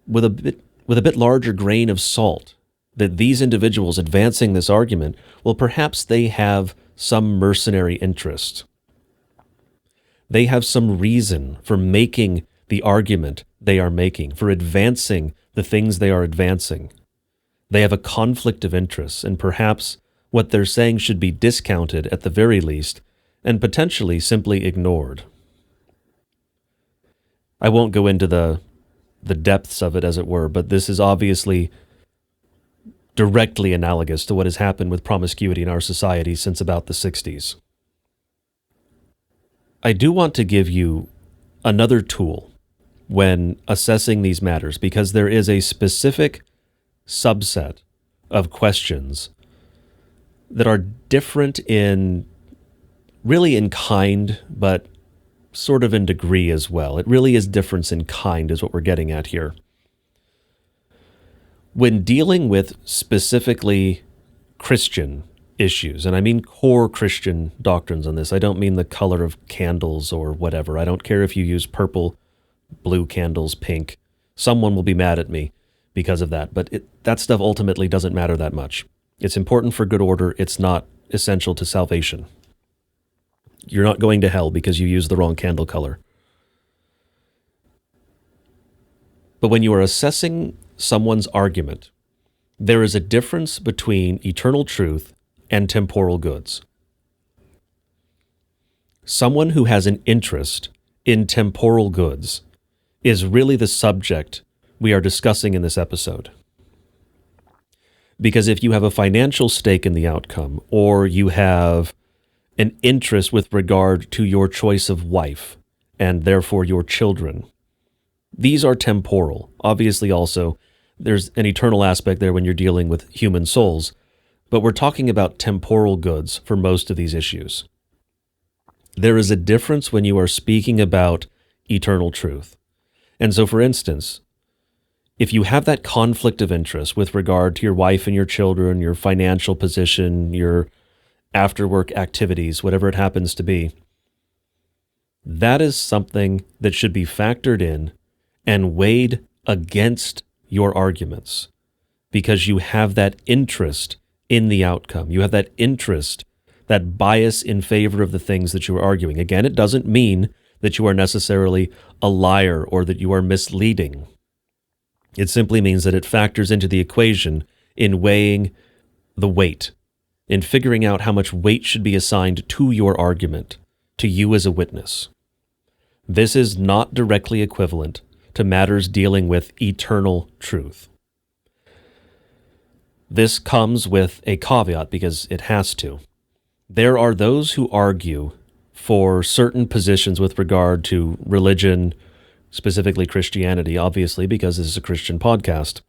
with a bit larger grain of salt, that these individuals advancing this argument, well, perhaps they have some mercenary interest. They have some reason for making the argument they are making, for advancing the things they are advancing. They have a conflict of interest, and perhaps what they're saying should be discounted at the very least, and potentially simply ignored. I won't go into the depths of it, as it were, but this is obviously directly analogous to what has happened with promiscuity in our society since about the 60s. I do want to give you another tool when assessing these matters, because there is a specific subset of questions that are different in kind, but sort of in degree as well. It really is difference in kind is what we're getting at here. When dealing with specifically Christian issues, and I mean core Christian doctrines on this, I don't mean the color of candles or whatever. I don't care if you use purple, blue candles, pink. Someone will be mad at me because of that, but that stuff ultimately doesn't matter that much. It's important for good order. It's not essential to salvation. You're not going to hell because you used the wrong candle color. But when you are assessing someone's argument, there is a difference between eternal truth and temporal goods. Someone who has an interest in temporal goods is really the subject we are discussing in this episode. Because if you have a financial stake in the outcome, or you have an interest with regard to your choice of wife, and therefore your children, these are temporal. Obviously also, there's an eternal aspect there when you're dealing with human souls, but we're talking about temporal goods for most of these issues. There is a difference when you are speaking about eternal truth. And so, for instance, if you have that conflict of interest with regard to your wife and your children, your financial position, your after-work activities, whatever it happens to be, that is something that should be factored in and weighed against your arguments, because you have that interest in the outcome. You have that interest, that bias in favor of the things that you are arguing. Again, it doesn't mean that you are necessarily a liar or that you are misleading. It simply means that it factors into the equation in weighing the weight, in figuring out how much weight should be assigned to your argument, to you as a witness. This is not directly equivalent to matters dealing with eternal truth. This comes with a caveat because it has to. There are those who argue for certain positions with regard to religion, specifically Christianity, obviously, because this is a Christian podcast.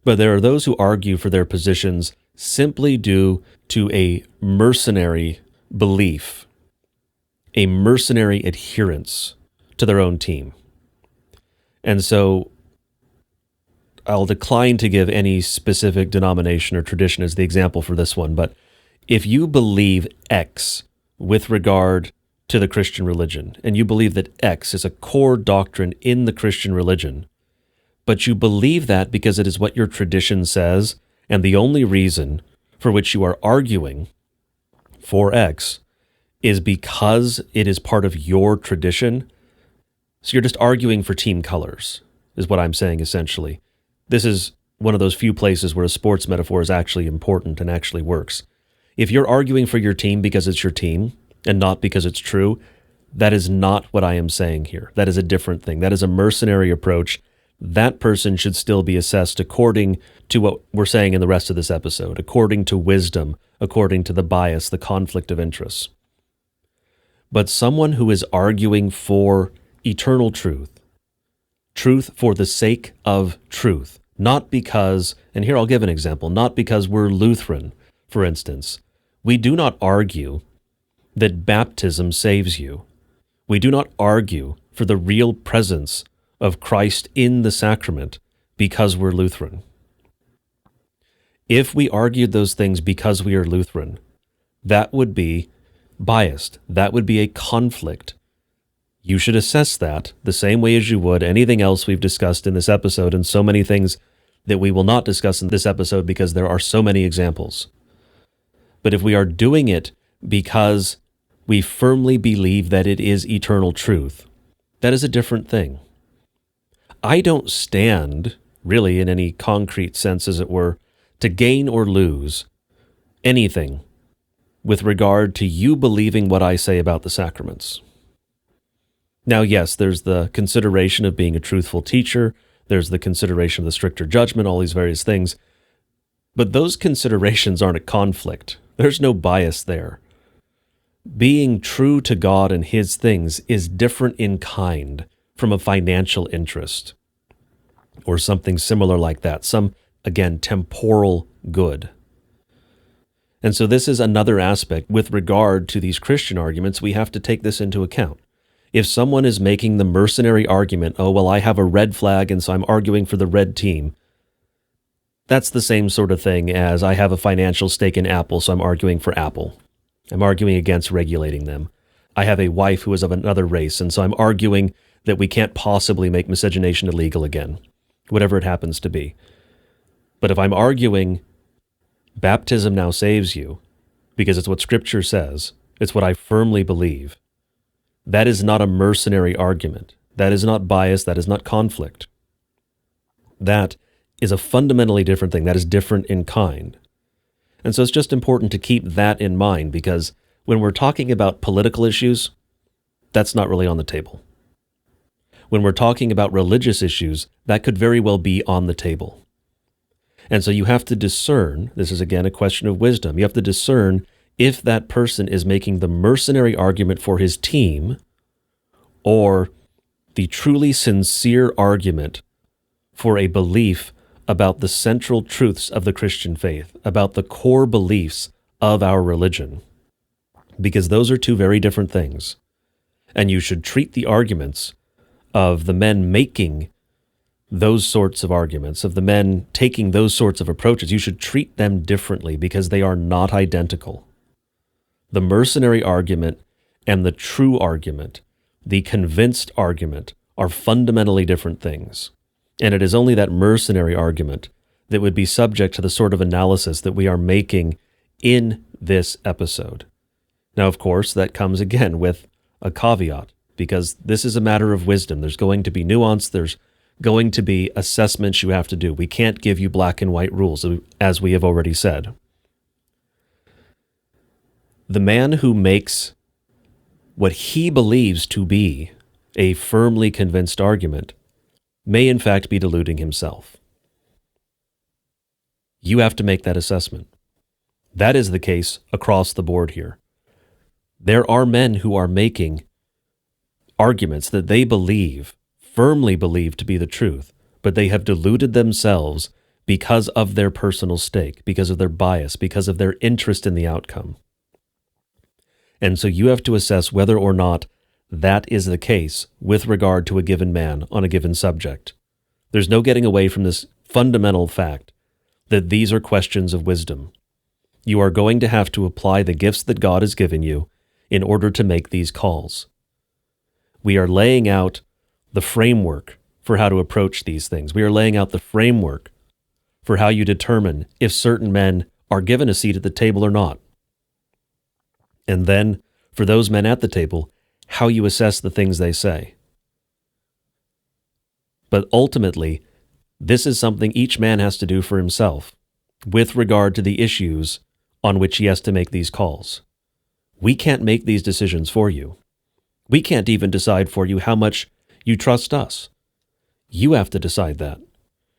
But there are those who argue for their positions simply due to a mercenary belief, a mercenary adherence to their own team. And so I'll decline to give any specific denomination or tradition as the example for this one, but if you believe X with regard to the Christian religion, and you believe that X is a core doctrine in the Christian religion, but you believe that because it is what your tradition says, and the only reason for which you are arguing for X is because it is part of your tradition, so you're just arguing for team colors, is what I'm saying essentially. This is one of those few places where a sports metaphor is actually important and actually works. If you're arguing for your team because it's your team and not because it's true, that is not what I am saying here. That is a different thing. That is a mercenary approach. That person should still be assessed according to what we're saying in the rest of this episode, according to wisdom, according to the bias, the conflict of interests. But someone who is arguing for eternal truth, truth for the sake of truth, not because, and here I'll give an example, not because we're Lutheran, for instance. We do not argue that baptism saves you. We do not argue for the real presence of Christ in the sacrament because we're Lutheran. If we argued those things because we are Lutheran, that would be biased. That would be a conflict. You should assess that the same way as you would anything else we've discussed in this episode, and so many things that we will not discuss in this episode because there are so many examples. But if we are doing it because we firmly believe that it is eternal truth, that is a different thing. I don't stand, really in any concrete sense, as it were, to gain or lose anything with regard to you believing what I say about the sacraments. Now, yes, there's the consideration of being a truthful teacher, there's the consideration of the stricter judgment, all these various things, but those considerations aren't a conflict. There's no bias there. Being true to God and His things is different in kind from a financial interest or something similar like that, some, again, temporal good. And so this is another aspect with regard to these Christian arguments. We have to take this into account. If someone is making the mercenary argument, oh, well, I have a red flag and so I'm arguing for the red team, that's the same sort of thing as I have a financial stake in Apple, so I'm arguing for Apple. I'm arguing against regulating them. I have a wife who is of another race, and so I'm arguing that we can't possibly make miscegenation illegal again, whatever it happens to be. But if I'm arguing baptism now saves you, because it's what Scripture says, it's what I firmly believe, that is not a mercenary argument. That is not bias. That is not conflict. That is a fundamentally different thing. That is different in kind. And so it's just important to keep that in mind, because when we're talking about political issues, that's not really on the table. When we're talking about religious issues, that could very well be on the table. And so you have to discern, this is again a question of wisdom, you have to discern if that person is making the mercenary argument for his team or the truly sincere argument for a belief about the central truths of the Christian faith, about the core beliefs of our religion, because those are two very different things. And you should treat the arguments of the men making those sorts of arguments, of the men taking those sorts of approaches, you should treat them differently because they are not identical. The mercenary argument and the true argument, the convinced argument, are fundamentally different things. And it is only that mercenary argument that would be subject to the sort of analysis that we are making in this episode. Now, of course, that comes again with a caveat, because this is a matter of wisdom. There's going to be nuance. There's going to be assessments you have to do. We can't give you black and white rules, as we have already said. The man who makes what he believes to be a firmly convinced argument, may in fact be deluding himself. You have to make that assessment. That is the case across the board here. There are men who are making arguments that they firmly believe to be the truth, but they have deluded themselves because of their personal stake, because of their bias, because of their interest in the outcome. And so you have to assess whether or not that is the case with regard to a given man on a given subject. There's no getting away from this fundamental fact that these are questions of wisdom. You are going to have to apply the gifts that God has given you in order to make these calls. We are laying out the framework for how to approach these things. We are laying out the framework for how you determine if certain men are given a seat at the table or not. And then, for those men at the table, how you assess the things they say. But ultimately, this is something each man has to do for himself with regard to the issues on which he has to make these calls. We can't make these decisions for you. We can't even decide for you how much you trust us. You have to decide that.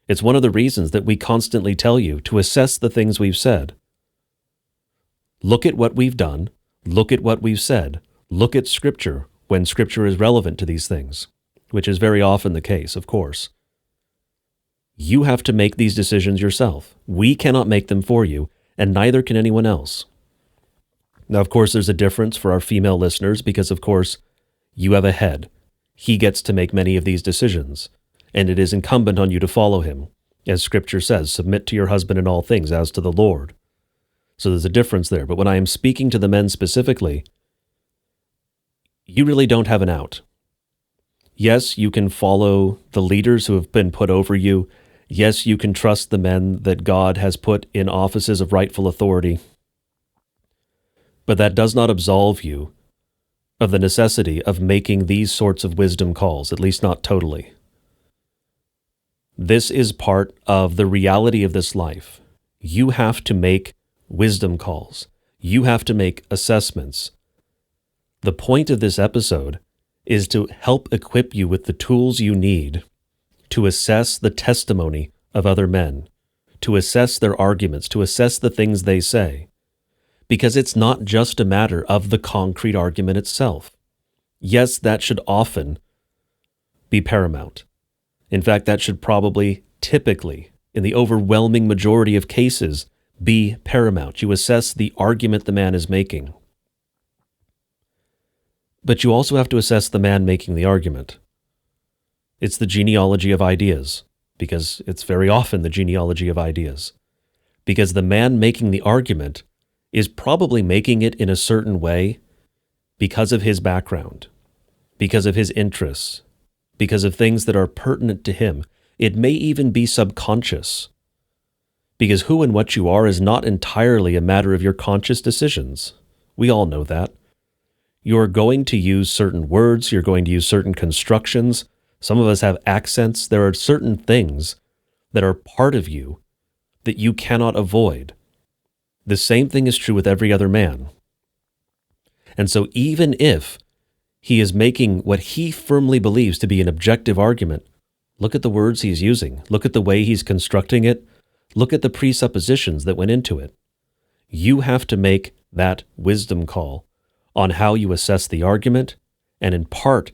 It's one of the reasons that we constantly tell you to assess the things we've said. Look at what we've done. Look at what we've said. Look at Scripture when Scripture is relevant to these things, which is very often the case, of course. You have to make these decisions yourself. We cannot make them for you, and neither can anyone else. Now, of course, there's a difference for our female listeners because, of course, you have a head. He gets to make many of these decisions, and it is incumbent on you to follow him. As Scripture says, submit to your husband in all things as to the Lord. So there's a difference there. But when I am speaking to the men specifically, you really don't have an out. Yes, you can follow the leaders who have been put over you. Yes, you can trust the men that God has put in offices of rightful authority. But that does not absolve you of the necessity of making these sorts of wisdom calls, at least not totally. This is part of the reality of this life. You have to make wisdom calls. You have to make assessments. The point of this episode is to help equip you with the tools you need to assess the testimony of other men, to assess their arguments, to assess the things they say. Because it's not just a matter of the concrete argument itself. Yes, that should often be paramount. In fact, that should probably, typically, in the overwhelming majority of cases, be paramount. You assess the argument the man is making. But you also have to assess the man making the argument. It's the genealogy of ideas, because it's very often the genealogy of ideas. Because the man making the argument is probably making it in a certain way because of his background, because of his interests, because of things that are pertinent to him. It may even be subconscious, because who and what you are is not entirely a matter of your conscious decisions. We all know that. You're going to use certain words, you're going to use certain constructions. Some of us have accents. There are certain things that are part of you that you cannot avoid. The same thing is true with every other man. And so even if he is making what he firmly believes to be an objective argument, look at the words he's using. Look at the way he's constructing it. Look at the presuppositions that went into it. You have to make that wisdom call on how you assess the argument, and in part,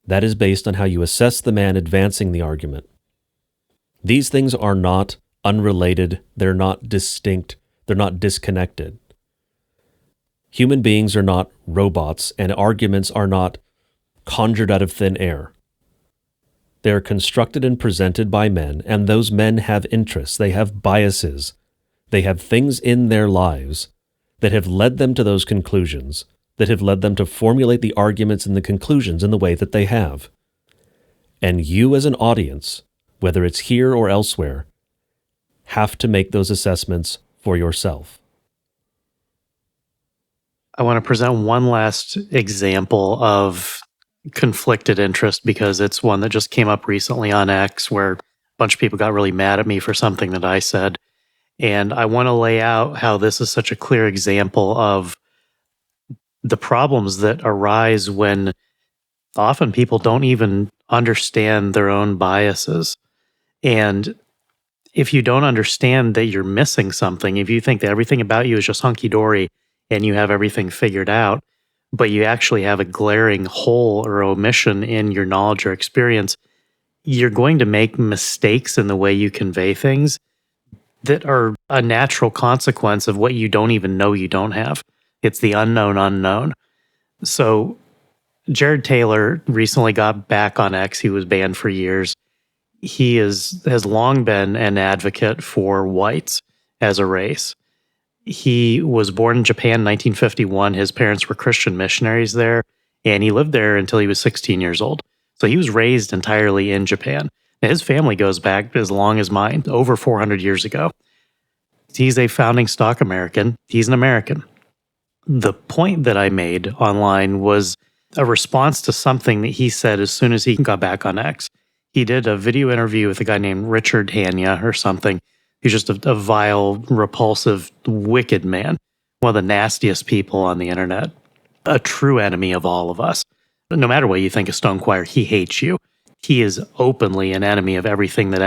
that is based on how you assess the man advancing the argument. These things are not unrelated. They're not distinct. They're not disconnected. Human beings are not robots, and arguments are not conjured out of thin air. They are constructed and presented by men, and those men have interests. They have biases. They have things in their lives that have led them to those conclusions, that have led them to formulate the arguments and the conclusions in the way that they have. And you as an audience, whether it's here or elsewhere, have to make those assessments for yourself. I want to present one last example of conflicted interest because it's one that just came up recently on X where a bunch of people got really mad at me for something that I said. And I want to lay out how this is such a clear example of the problems that arise when Often people don't even understand their own biases. And if you don't understand that you're missing something, if you think that everything about you is just hunky dory and you have everything figured out, but you actually have a glaring hole or omission in your knowledge or experience, you're going to make mistakes in the way you convey things that are a natural consequence of what you don't even know you don't have. It's the unknown unknown. So Jared Taylor recently got back on X. He was banned for years. He has long been an advocate for whites as a race. He was born in Japan in 1951. His parents were Christian missionaries there, and he lived there until he was 16 years old. So he was raised entirely in Japan. Now, his family goes back as long as mine, over 400 years ago. He's a founding stock American. He's an American. The point that I made online was a response to something that he said as soon as he got back on X. He did a video interview with a guy named Richard Hanya or something. He's just a vile, repulsive, wicked man. One of the nastiest people on the internet. A true enemy of all of us. No matter what you think of Stonequire, he hates you. He is openly an enemy of everything that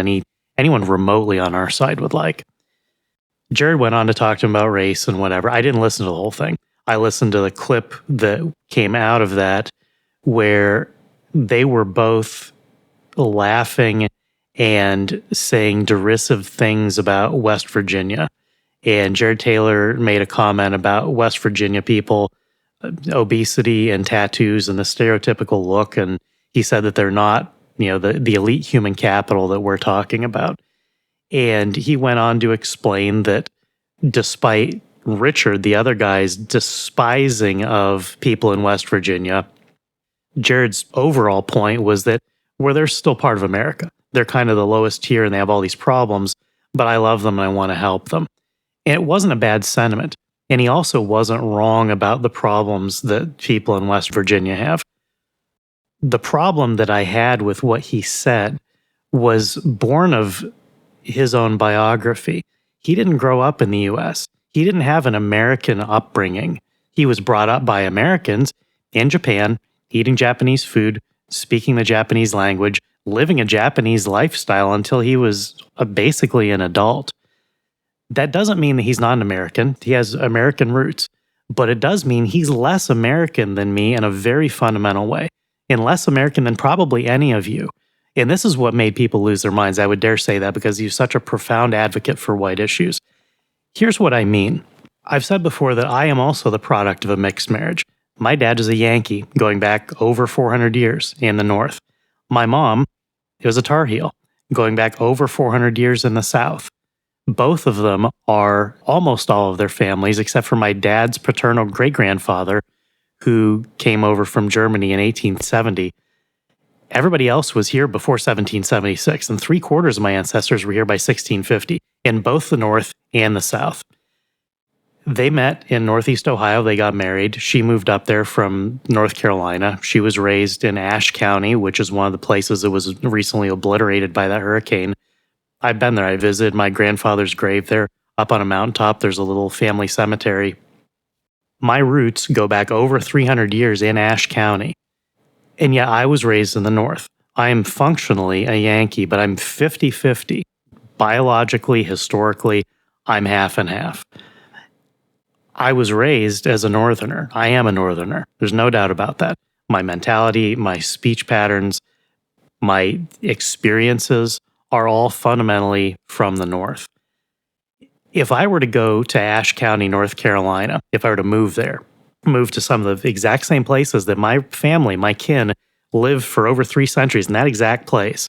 anyone remotely on our side would like. Jared went on to talk to him about race and whatever. I didn't listen to the whole thing. I listened to the clip that came out of that where they were both laughing and saying derisive things about West Virginia. And Jared Taylor made a comment about West Virginia people, obesity and tattoos and the stereotypical look. And he said that they're not, the elite human capital that we're talking about. And he went on to explain that despite Richard, the other guy's despising of people in West Virginia, Jared's overall point was that they're still part of America. They're kind of the lowest tier and they have all these problems, but I love them and I want to help them. And it wasn't a bad sentiment. And he also wasn't wrong about the problems that people in West Virginia have. The problem that I had with what he said was born of his own biography. He didn't grow up in the US. He didn't have an American upbringing. He was brought up by Americans in Japan, eating Japanese food, speaking the Japanese language, living a Japanese lifestyle until he was basically an adult. That doesn't mean that he's not an American. He has American roots, but it does mean he's less American than me in a very fundamental way, and less American than probably any of you. And this is what made people lose their minds. I would dare say that because he's such a profound advocate for white issues. Here's what I mean. I've said before that I am also the product of a mixed marriage. My dad is a Yankee, going back over 400 years in the North. My mom was a Tar Heel, going back over 400 years in the South. Both of them are almost all of their families, except for my dad's paternal great-grandfather, who came over from Germany in 1870. Everybody else was here before 1776, and 3/4 of my ancestors were here by 1650, in both the North and the South. They met in Northeast Ohio. They got married. She moved up there from North Carolina. She was raised in Ashe County, which is one of the places that was recently obliterated by that hurricane. I've been there. I visited my grandfather's grave there. Up on a mountaintop, there's a little family cemetery. My roots go back over 300 years in Ashe County. And yet I was raised in the North. I am functionally a Yankee, but I'm 50-50. Biologically, historically, I'm half and half. I was raised as a Northerner. I am a Northerner. There's no doubt about that. My mentality, my speech patterns, my experiences are all fundamentally from the North. If I were to go to Ashe County, North Carolina, if I were to move there, move to some of the exact same places that my family, my kin, lived for over 3 centuries in that exact place,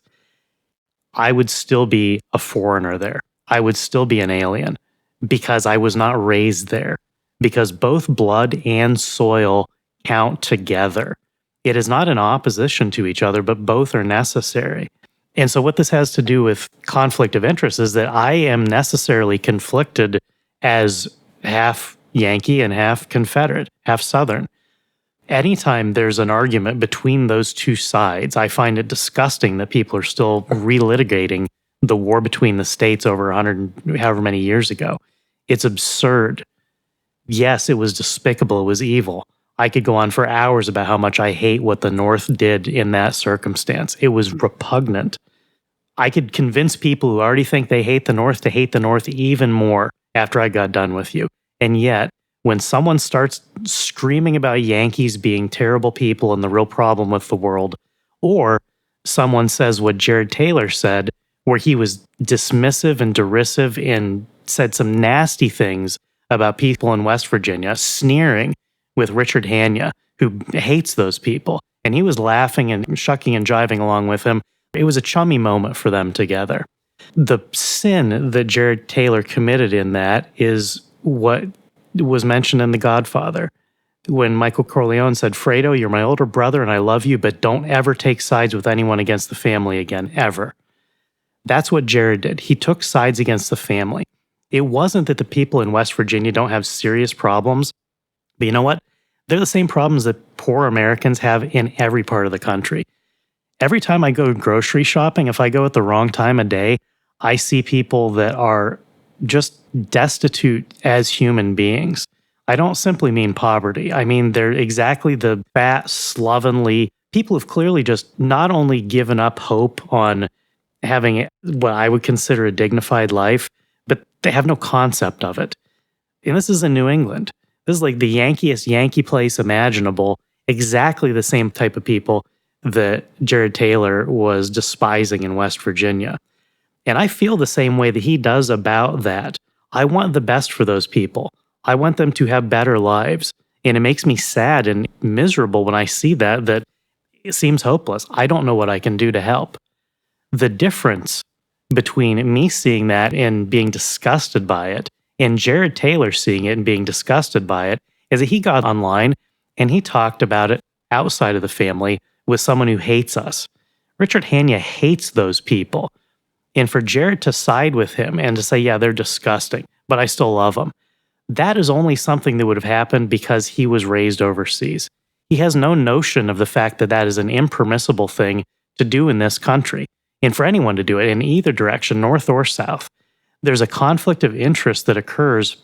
I would still be a foreigner there. I would still be an alien because I was not raised there. Because both blood and soil count together. It is not in opposition to each other, but both are necessary. And so what this has to do with conflict of interest is that I am necessarily conflicted as half Yankee and half Confederate, half Southern. Anytime there's an argument between those two sides, I find it disgusting that people are still relitigating the war between the states over 100, however many years ago. It's absurd. Yes, it was despicable. It was evil. I could go on for hours about how much I hate what the North did in that circumstance. It was repugnant. I could convince people who already think they hate the North to hate the North even more after I got done with you. And yet, when someone starts screaming about Yankees being terrible people and the real problem with the world, or someone says what Jared Taylor said, where he was dismissive and derisive and said some nasty things about people in West Virginia, sneering with Richard Hanya, who hates those people. And he was laughing and shucking and jiving along with him. It was a chummy moment for them together. The sin that Jared Taylor committed in that is what was mentioned in The Godfather. When Michael Corleone said, Fredo, you're my older brother and I love you, but don't ever take sides with anyone against the family again, ever. That's what Jared did. He took sides against the family. It wasn't that the people in West Virginia don't have serious problems, but you know what? They're the same problems that poor Americans have in every part of the country. Every time I go grocery shopping, if I go at the wrong time of day, I see people that are just destitute as human beings. I don't simply mean poverty. I mean, they're exactly the fat, slovenly people who've clearly just not only given up hope on having what I would consider a dignified life, but they have no concept of it. And this is in New England. This is like the yankiest Yankee place imaginable, exactly the same type of people that Jared Taylor was despising in West Virginia. And I feel the same way that he does about that. I want the best for those people. I want them to have better lives. And it makes me sad and miserable when I see that it seems hopeless. I don't know what I can do to help. The difference between me seeing that and being disgusted by it and Jared Taylor seeing it and being disgusted by it is that he got online and he talked about it outside of the family with someone who hates us. Richard Hanya hates those people. And for Jared to side with him and to say, yeah, they're disgusting, but I still love them, that is only something that would have happened because he was raised overseas. He has no notion of the fact that that is an impermissible thing to do in this country. And for anyone to do it in either direction, north or south, there's a conflict of interest that occurs,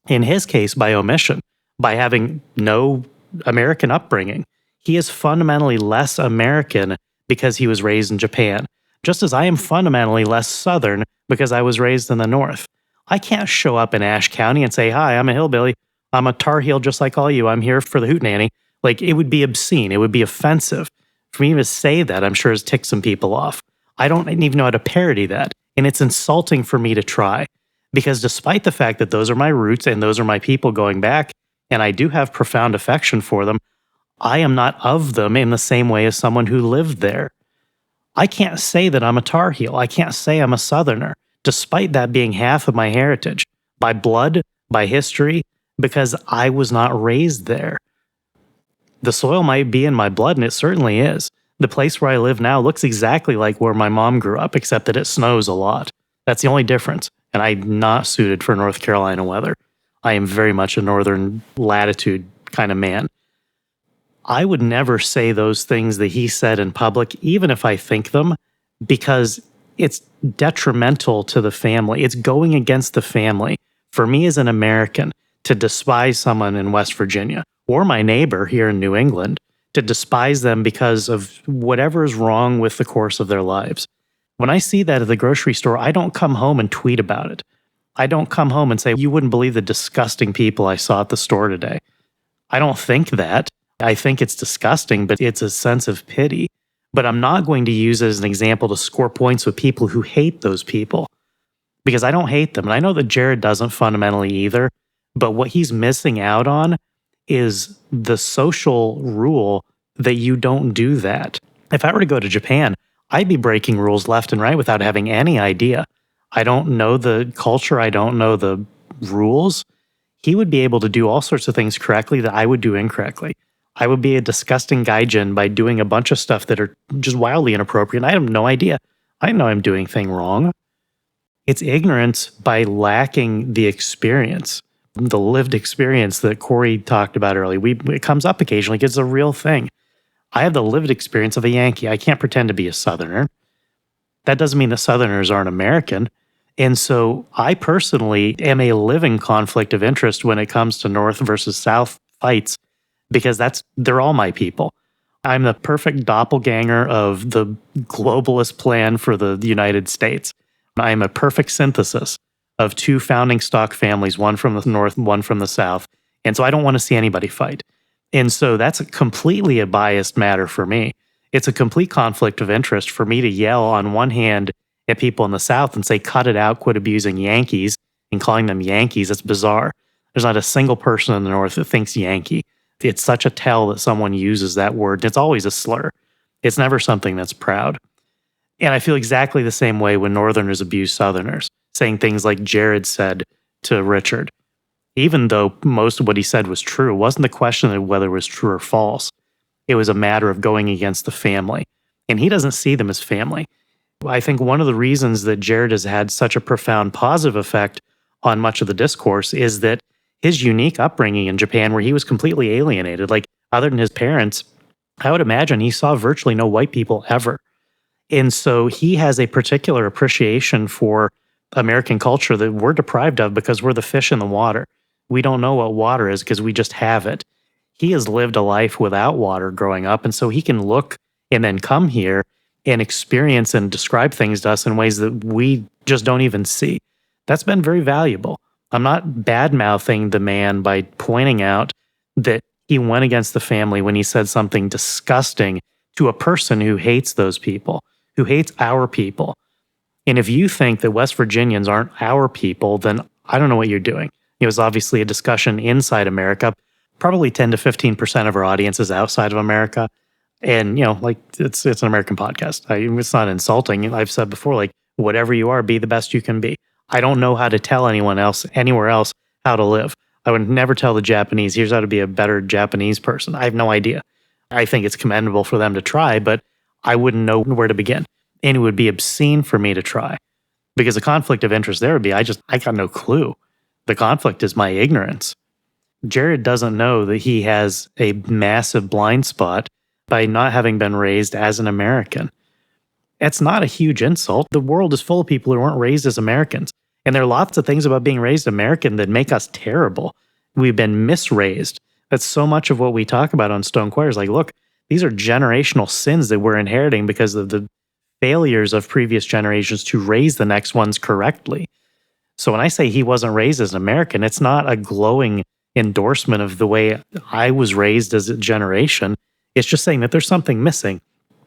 in his case, by omission, by having no American upbringing. He is fundamentally less American because he was raised in Japan, just as I am fundamentally less Southern because I was raised in the North. I can't show up in Ashe County and say, hi, I'm a hillbilly. I'm a Tar Heel just like all you. I'm here for the hootenanny. Like, it would be obscene. It would be offensive. For me to say that, I'm sure has ticked some people off. I don't even know how to parody that. And it's insulting for me to try. Because despite the fact that those are my roots and those are my people going back, and I do have profound affection for them, I am not of them in the same way as someone who lived there. I can't say that I'm a Tar Heel. I can't say I'm a Southerner, despite that being half of my heritage, by blood, by history, because I was not raised there. The soil might be in my blood, and it certainly is. The place where I live now looks exactly like where my mom grew up, except that it snows a lot. That's the only difference. And I'm not suited for North Carolina weather. I am very much a northern latitude kind of man. I would never say those things that he said in public, even if I think them, because it's detrimental to the family. It's going against the family. For me as an American, to despise someone in West Virginia, or my neighbor here in New England, to despise them because of whatever is wrong with the course of their lives. When I see that at the grocery store, I don't come home and tweet about it. I don't come home and say, you wouldn't believe the disgusting people I saw at the store today. I don't think that. I think it's disgusting, but it's a sense of pity. But I'm not going to use it as an example to score points with people who hate those people, because I don't hate them. And I know that Jared doesn't fundamentally either, but what he's missing out on is the social rule that you don't do that. If I were to go to Japan, I'd be breaking rules left and right without having any idea. I don't know the culture. I don't know the rules. He would be able to do all sorts of things correctly that I would do incorrectly. I would be a disgusting gaijin by doing a bunch of stuff that are just wildly inappropriate. I have no idea. I know I'm doing things wrong. It's ignorance by lacking the experience, the lived experience that Corey talked about earlier. It comes up occasionally. It's a real thing. I have the lived experience of a Yankee. I can't pretend to be a Southerner. That doesn't mean that Southerners aren't American. And so I personally am a living conflict of interest when it comes to North versus South fights, because they're all my people. I'm the perfect doppelganger of the globalist plan for the United States. I am a perfect synthesis of two founding stock families, one from the north, one from the south. And so I don't want to see anybody fight. And so that's completely a biased matter for me. It's a complete conflict of interest for me to yell on one hand at people in the South and say, cut it out, quit abusing Yankees and calling them Yankees. It's bizarre. There's not a single person in the North that thinks Yankee. It's such a tell that someone uses that word. It's always a slur. It's never something that's proud. And I feel exactly the same way when Northerners abuse Southerners, saying things like Jared said to Richard. Even though most of what he said was true, it wasn't the question of whether it was true or false. It was a matter of going against the family. And he doesn't see them as family. I think one of the reasons that Jared has had such a profound positive effect on much of the discourse is that his unique upbringing in Japan, where he was completely alienated, like other than his parents, I would imagine he saw virtually no white people ever. And so he has a particular appreciation for American culture that we're deprived of because we're the fish in the water. We don't know what water is because we just have it. He has lived a life without water growing up, and so he can look and then come here and experience and describe things to us in ways that we just don't even see. That's been very valuable. I'm not bad-mouthing the man by pointing out that he went against the family when he said something disgusting to a person who hates those people, who hates our people. And if you think that West Virginians aren't our people, then I don't know what you're doing. It was obviously a discussion inside America. Probably 10 to 15% of our audience is outside of America. And, like it's an American podcast. It's not insulting. I've said before, like, whatever you are, be the best you can be. I don't know how to tell anyone else, anywhere else, how to live. I would never tell the Japanese, here's how to be a better Japanese person. I have no idea. I think it's commendable for them to try, but I wouldn't know where to begin. And it would be obscene for me to try. Because the conflict of interest there would be, I got no clue. The conflict is my ignorance. Jared doesn't know that he has a massive blind spot by not having been raised as an American. It's not a huge insult. The world is full of people who weren't raised as Americans. And there are lots of things about being raised American that make us terrible. We've been misraised. That's so much of what we talk about on Stone Choir is like, look, these are generational sins that we're inheriting because of the failures of previous generations to raise the next ones correctly. So when I say he wasn't raised as an American, it's not a glowing endorsement of the way I was raised as a generation. It's just saying that there's something missing.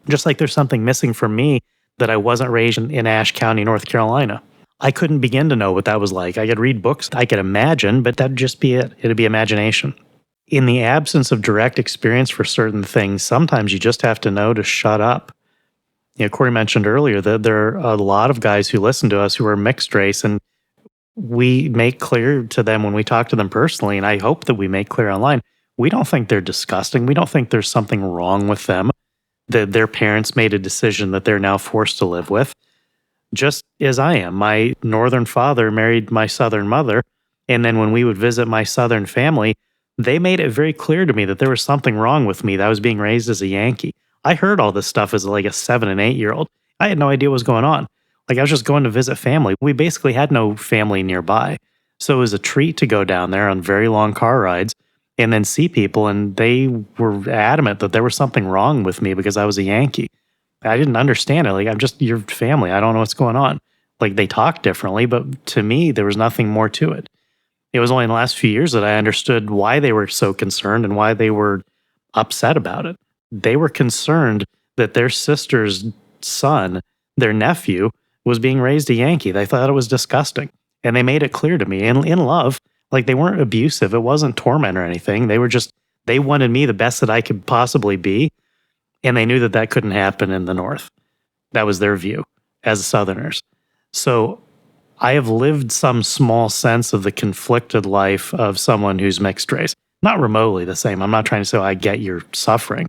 Just like there's something missing for me that I wasn't raised in Ashe County, North Carolina. I couldn't begin to know what that was like. I could read books, I could imagine, but that'd just be it. It'd be imagination. In the absence of direct experience for certain things, sometimes you just have to know to shut up. Corey mentioned earlier that there are a lot of guys who listen to us who are mixed race, and we make clear to them when we talk to them personally, and I hope that we make clear online, we don't think they're disgusting. We don't think there's something wrong with them, that their parents made a decision that they're now forced to live with. Just as I am. My northern father married my southern mother, and then when we would visit my southern family, they made it very clear to me that there was something wrong with me, that I was being raised as a Yankee. I heard all this stuff as like a 7 and 8 year old. I had no idea what was going on. Like I was just going to visit family. We basically had no family nearby. So it was a treat to go down there on very long car rides and then see people, and they were adamant that there was something wrong with me because I was a Yankee. I didn't understand it. Like, I'm just your family. I don't know what's going on. Like, they talk differently, but to me, there was nothing more to it. It was only in the last few years that I understood why they were so concerned and why they were upset about it. They were concerned that their sister's son, their nephew, was being raised a Yankee. They thought it was disgusting. And they made it clear to me in love. Like, they weren't abusive. It wasn't torment or anything. They wanted me the best that I could possibly be. And they knew that that couldn't happen in the North. That was their view as Southerners. So I have lived some small sense of the conflicted life of someone who's mixed race. Not remotely the same. I'm not trying to say, I get your suffering.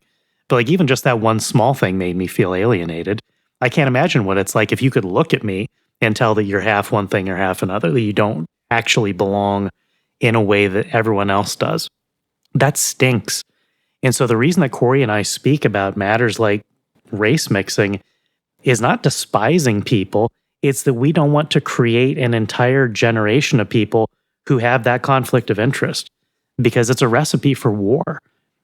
But like even just that one small thing made me feel alienated. I can't imagine what it's like if you could look at me and tell that you're half one thing or half another, that you don't actually belong in a way that everyone else does. That stinks. And so the reason that Corey and I speak about matters like race mixing is not despising people. It's that we don't want to create an entire generation of people who have that conflict of interest because it's a recipe for war.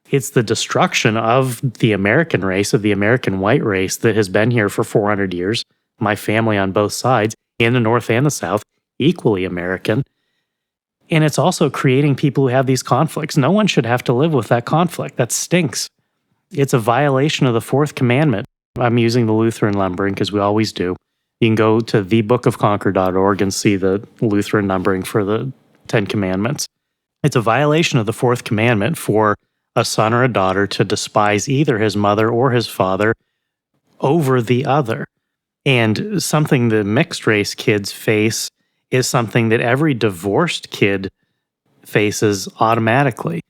It's the destruction of the American race, of the American white race that has been here for 400 years. My family on both sides, in the North and the South, equally American. And it's also creating people who have these conflicts. No one should have to live with that conflict. That stinks. It's a violation of the fourth commandment. I'm using the Lutheran numbering because we always do. You can go to thebookofconcord.org and see the Lutheran numbering for the 10 Commandments. It's a violation of the fourth commandment for a son or a daughter to despise either his mother or his father over the other. And something the mixed race kids face is something that every divorced kid faces automatically.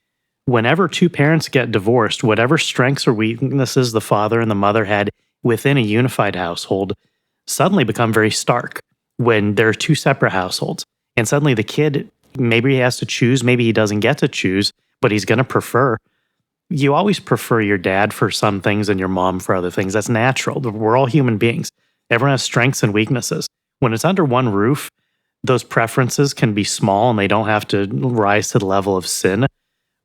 Whenever two parents get divorced, whatever strengths or weaknesses the father and the mother had within a unified household suddenly become very stark when there are two separate households. And suddenly the kid, maybe he has to choose, maybe he doesn't get to choose, but he's going to prefer. You always prefer your dad for some things and your mom for other things. That's natural. We're all human beings. Everyone has strengths and weaknesses. When it's under one roof, those preferences can be small and they don't have to rise to the level of sin.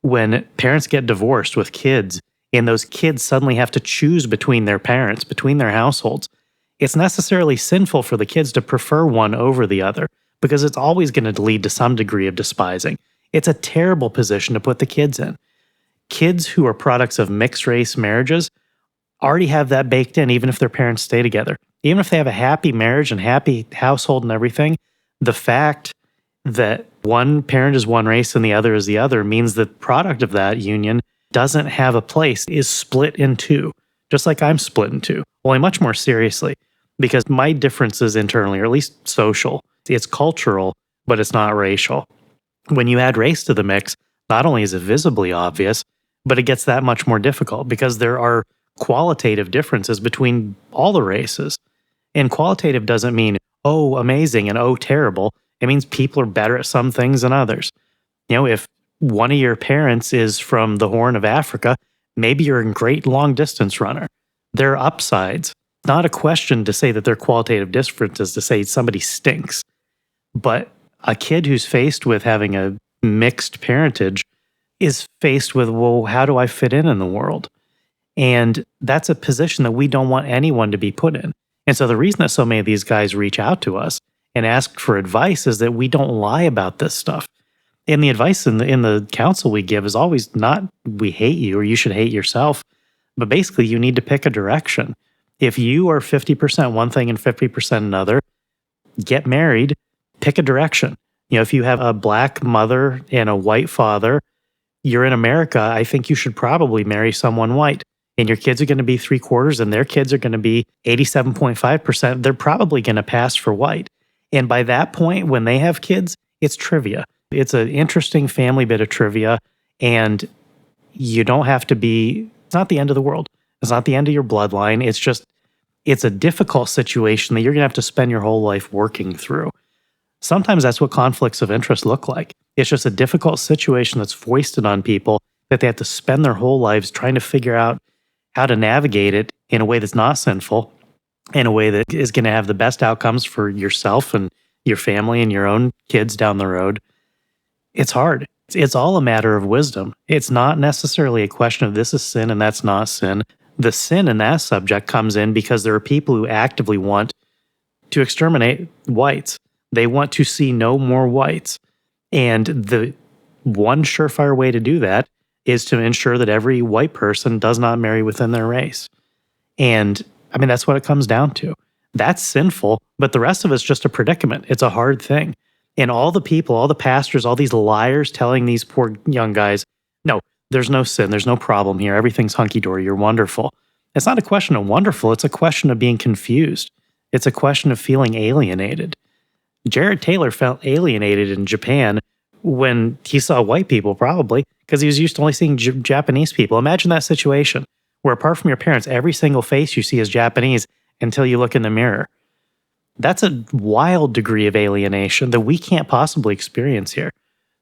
When parents get divorced with kids and those kids suddenly have to choose between their parents, between their households, it's necessarily sinful for the kids to prefer one over the other because it's always going to lead to some degree of despising. It's a terrible position to put the kids in. Kids who are products of mixed race marriages already have that baked in, even if their parents stay together. Even if they have a happy marriage and happy household and everything, the fact that one parent is one race and the other is the other means the product of that union doesn't have a place, is split in two, just like I'm split in two, only much more seriously, because my differences internally, or at least social, it's cultural, but it's not racial. When you add race to the mix, not only is it visibly obvious, but it gets that much more difficult because there are qualitative differences between all the races. And qualitative doesn't mean, oh, amazing and oh, terrible. It means people are better at some things than others. You know, if one of your parents is from the Horn of Africa, maybe you're a great long distance runner. There are upsides. Not a question to say that there are qualitative differences to say somebody stinks. But a kid who's faced with having a mixed parentage is faced with, well, how do I fit in the world? And that's a position that we don't want anyone to be put in. And so the reason that so many of these guys reach out to us and ask for advice is that we don't lie about this stuff. And the advice in the counsel we give is always not we hate you or you should hate yourself, but basically you need to pick a direction. If you are 50% one thing and 50% another, get married, pick a direction. You know, if you have a black mother and a white father, you're in America, I think you should probably marry someone white. And your kids are going to be 3/4 and their kids are going to be 87.5%. They're probably going to pass for white. And by that point, when they have kids, it's trivia. It's an interesting family bit of trivia. And you don't have to be, it's not the end of the world. It's not the end of your bloodline. It's just, it's a difficult situation that you're going to have to spend your whole life working through. Sometimes that's what conflicts of interest look like. It's just a difficult situation that's foisted on people that they have to spend their whole lives trying to figure out how to navigate it in a way that's not sinful, in a way that is going to have the best outcomes for yourself and your family and your own kids down the road. It's hard. It's all a matter of wisdom. It's not necessarily a question of this is sin and that's not sin. The sin in that subject comes in because there are people who actively want to exterminate whites. They want to see no more whites. And the one surefire way to do that is to ensure that every white person does not marry within their race. And I mean, that's what it comes down to. That's sinful, but the rest of it's just a predicament. It's a hard thing. And all the people, all the pastors, all these liars telling these poor young guys, no, there's no sin, there's no problem here, everything's hunky-dory, you're wonderful. It's not a question of wonderful, it's a question of being confused. It's a question of feeling alienated. Jared Taylor felt alienated in Japan when he saw white people, probably, because he was used to only seeing Japanese people. Imagine that situation where apart from your parents, every single face you see is Japanese until you look in the mirror. That's a wild degree of alienation that we can't possibly experience here.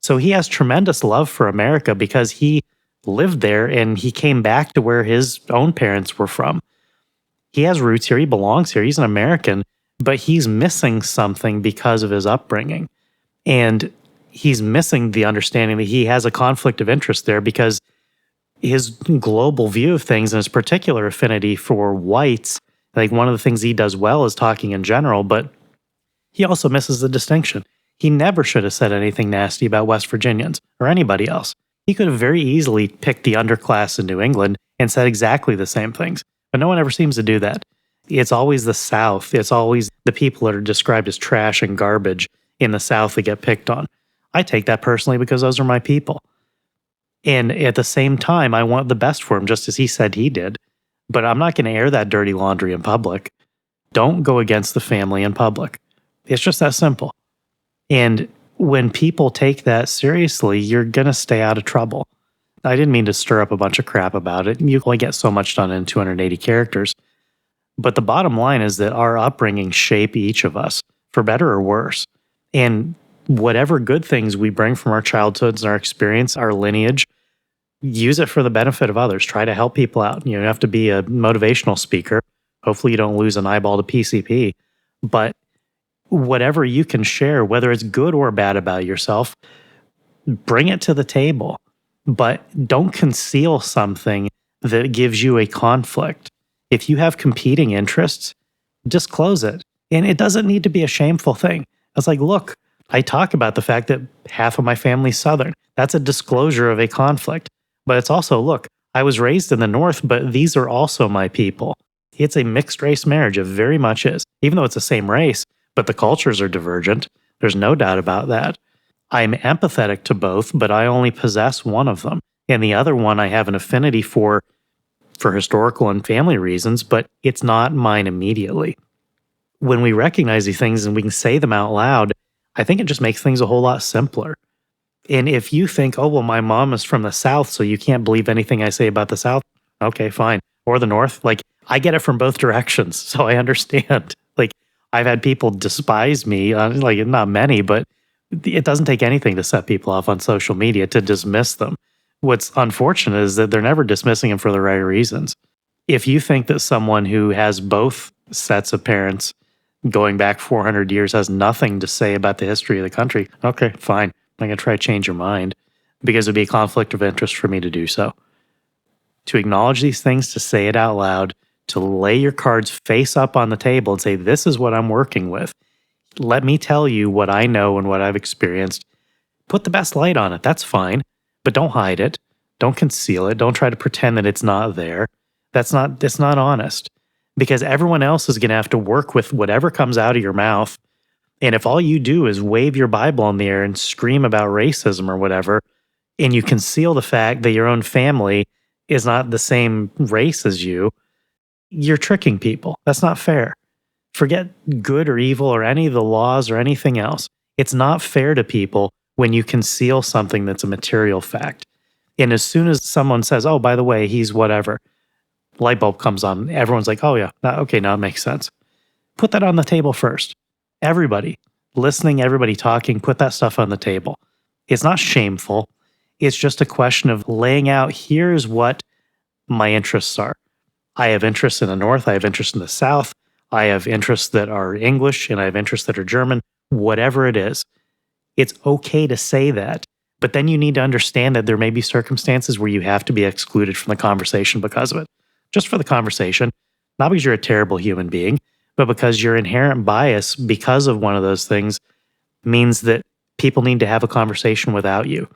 So he has tremendous love for America because he lived there and he came back to where his own parents were from. He has roots here, he belongs here, he's an American, but he's missing something because of his upbringing. And he's missing the understanding that he has a conflict of interest there because his global view of things and his particular affinity for whites. Like, one of the things he does well is talking in general, but he also misses the distinction. He never should have said anything nasty about West Virginians or anybody else. He could have very easily picked the underclass in New England and said exactly the same things, but no one ever seems to do that. It's always the South. It's always the people that are described as trash and garbage in the South that get picked on. I take that personally because those are my people. And at the same time, I want the best for him, just as he said he did. But I'm not going to air that dirty laundry in public. Don't go against the family in public. It's just that simple. And when people take that seriously, you're going to stay out of trouble. I didn't mean to stir up a bunch of crap about it. You only get so much done in 280 characters. But the bottom line is that our upbringing shape each of us, for better or worse. And whatever good things we bring from our childhoods and our experience, our lineage, use it for the benefit of others. Try to help people out. You don't have to be a motivational speaker. Hopefully you don't lose an eyeball to PCP. But whatever you can share, whether it's good or bad about yourself, bring it to the table. But don't conceal something that gives you a conflict. If you have competing interests, disclose it. And it doesn't need to be a shameful thing. It's like, look, I talk about the fact that half of my family's Southern. That's a disclosure of a conflict. But it's also, look, I was raised in the North, but these are also my people. It's a mixed race marriage. It very much is. Even though it's the same race, but the cultures are divergent. There's no doubt about that. I'm empathetic to both, but I only possess one of them. And the other one I have an affinity for historical and family reasons, but it's not mine immediately. When we recognize these things and we can say them out loud, I think it just makes things a whole lot simpler. And if you think, oh, well, my mom is from the South, so you can't believe anything I say about the South, okay, fine. Or the North, like, I get it from both directions, so I understand. Like, I've had people despise me, like, not many, but it doesn't take anything to set people off on social media to dismiss them. What's unfortunate is that they're never dismissing them for the right reasons. If you think that someone who has both sets of parents going back 400 years has nothing to say about the history of the country, okay, fine. I'm going to try to change your mind because it'd be a conflict of interest for me to do so. To acknowledge these things, to say it out loud, to lay your cards face up on the table and say, this is what I'm working with. Let me tell you what I know and what I've experienced. Put the best light on it. That's fine. But don't hide it. Don't conceal it. Don't try to pretend that it's not there. It's not honest. Because everyone else is going to have to work with whatever comes out of your mouth. And if all you do is wave your Bible in the air and scream about racism or whatever, and you conceal the fact that your own family is not the same race as you, you're tricking people. That's not fair. Forget good or evil or any of the laws or anything else. It's not fair to people when you conceal something that's a material fact. And as soon as someone says, oh, by the way, he's whatever, light bulb comes on. Everyone's like, oh, yeah, okay, now it makes sense. Put that on the table first. Everybody listening, everybody talking, put that stuff on the table. It's not shameful. It's just a question of laying out, here's what my interests are. I have interests in the North. I have interests in the South. I have interests that are English, and I have interests that are German. Whatever it is, it's okay to say that. But then you need to understand that there may be circumstances where you have to be excluded from the conversation because of it. Just for the conversation, not because you're a terrible human being, but because your inherent bias because of one of those things means that people need to have a conversation without you.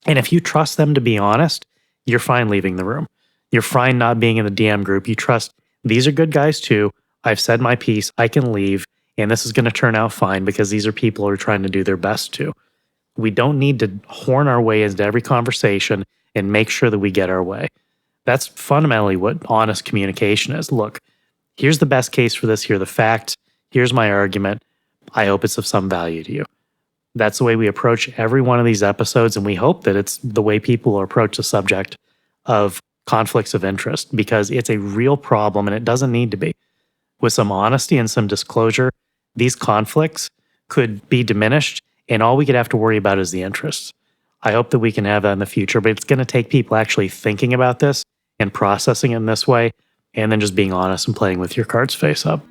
And if you trust them to be honest, you're fine leaving the room. You're fine not being in the DM group. You trust these are good guys too. I've said my piece. I can leave. And this is going to turn out fine because these are people who are trying to do their best too. We don't need to horn our way into every conversation and make sure that we get our way. That's fundamentally what honest communication is. Look, here's the best case for this. Here are the facts. Here's my argument. I hope it's of some value to you. That's the way we approach every one of these episodes, and we hope that it's the way people will approach the subject of conflicts of interest, because it's a real problem and it doesn't need to be. With some honesty and some disclosure, these conflicts could be diminished, and all we could have to worry about is the interests. I hope that we can have that in the future, but it's going to take people actually thinking about this and processing it in this way, and then just being honest and playing with your cards face up.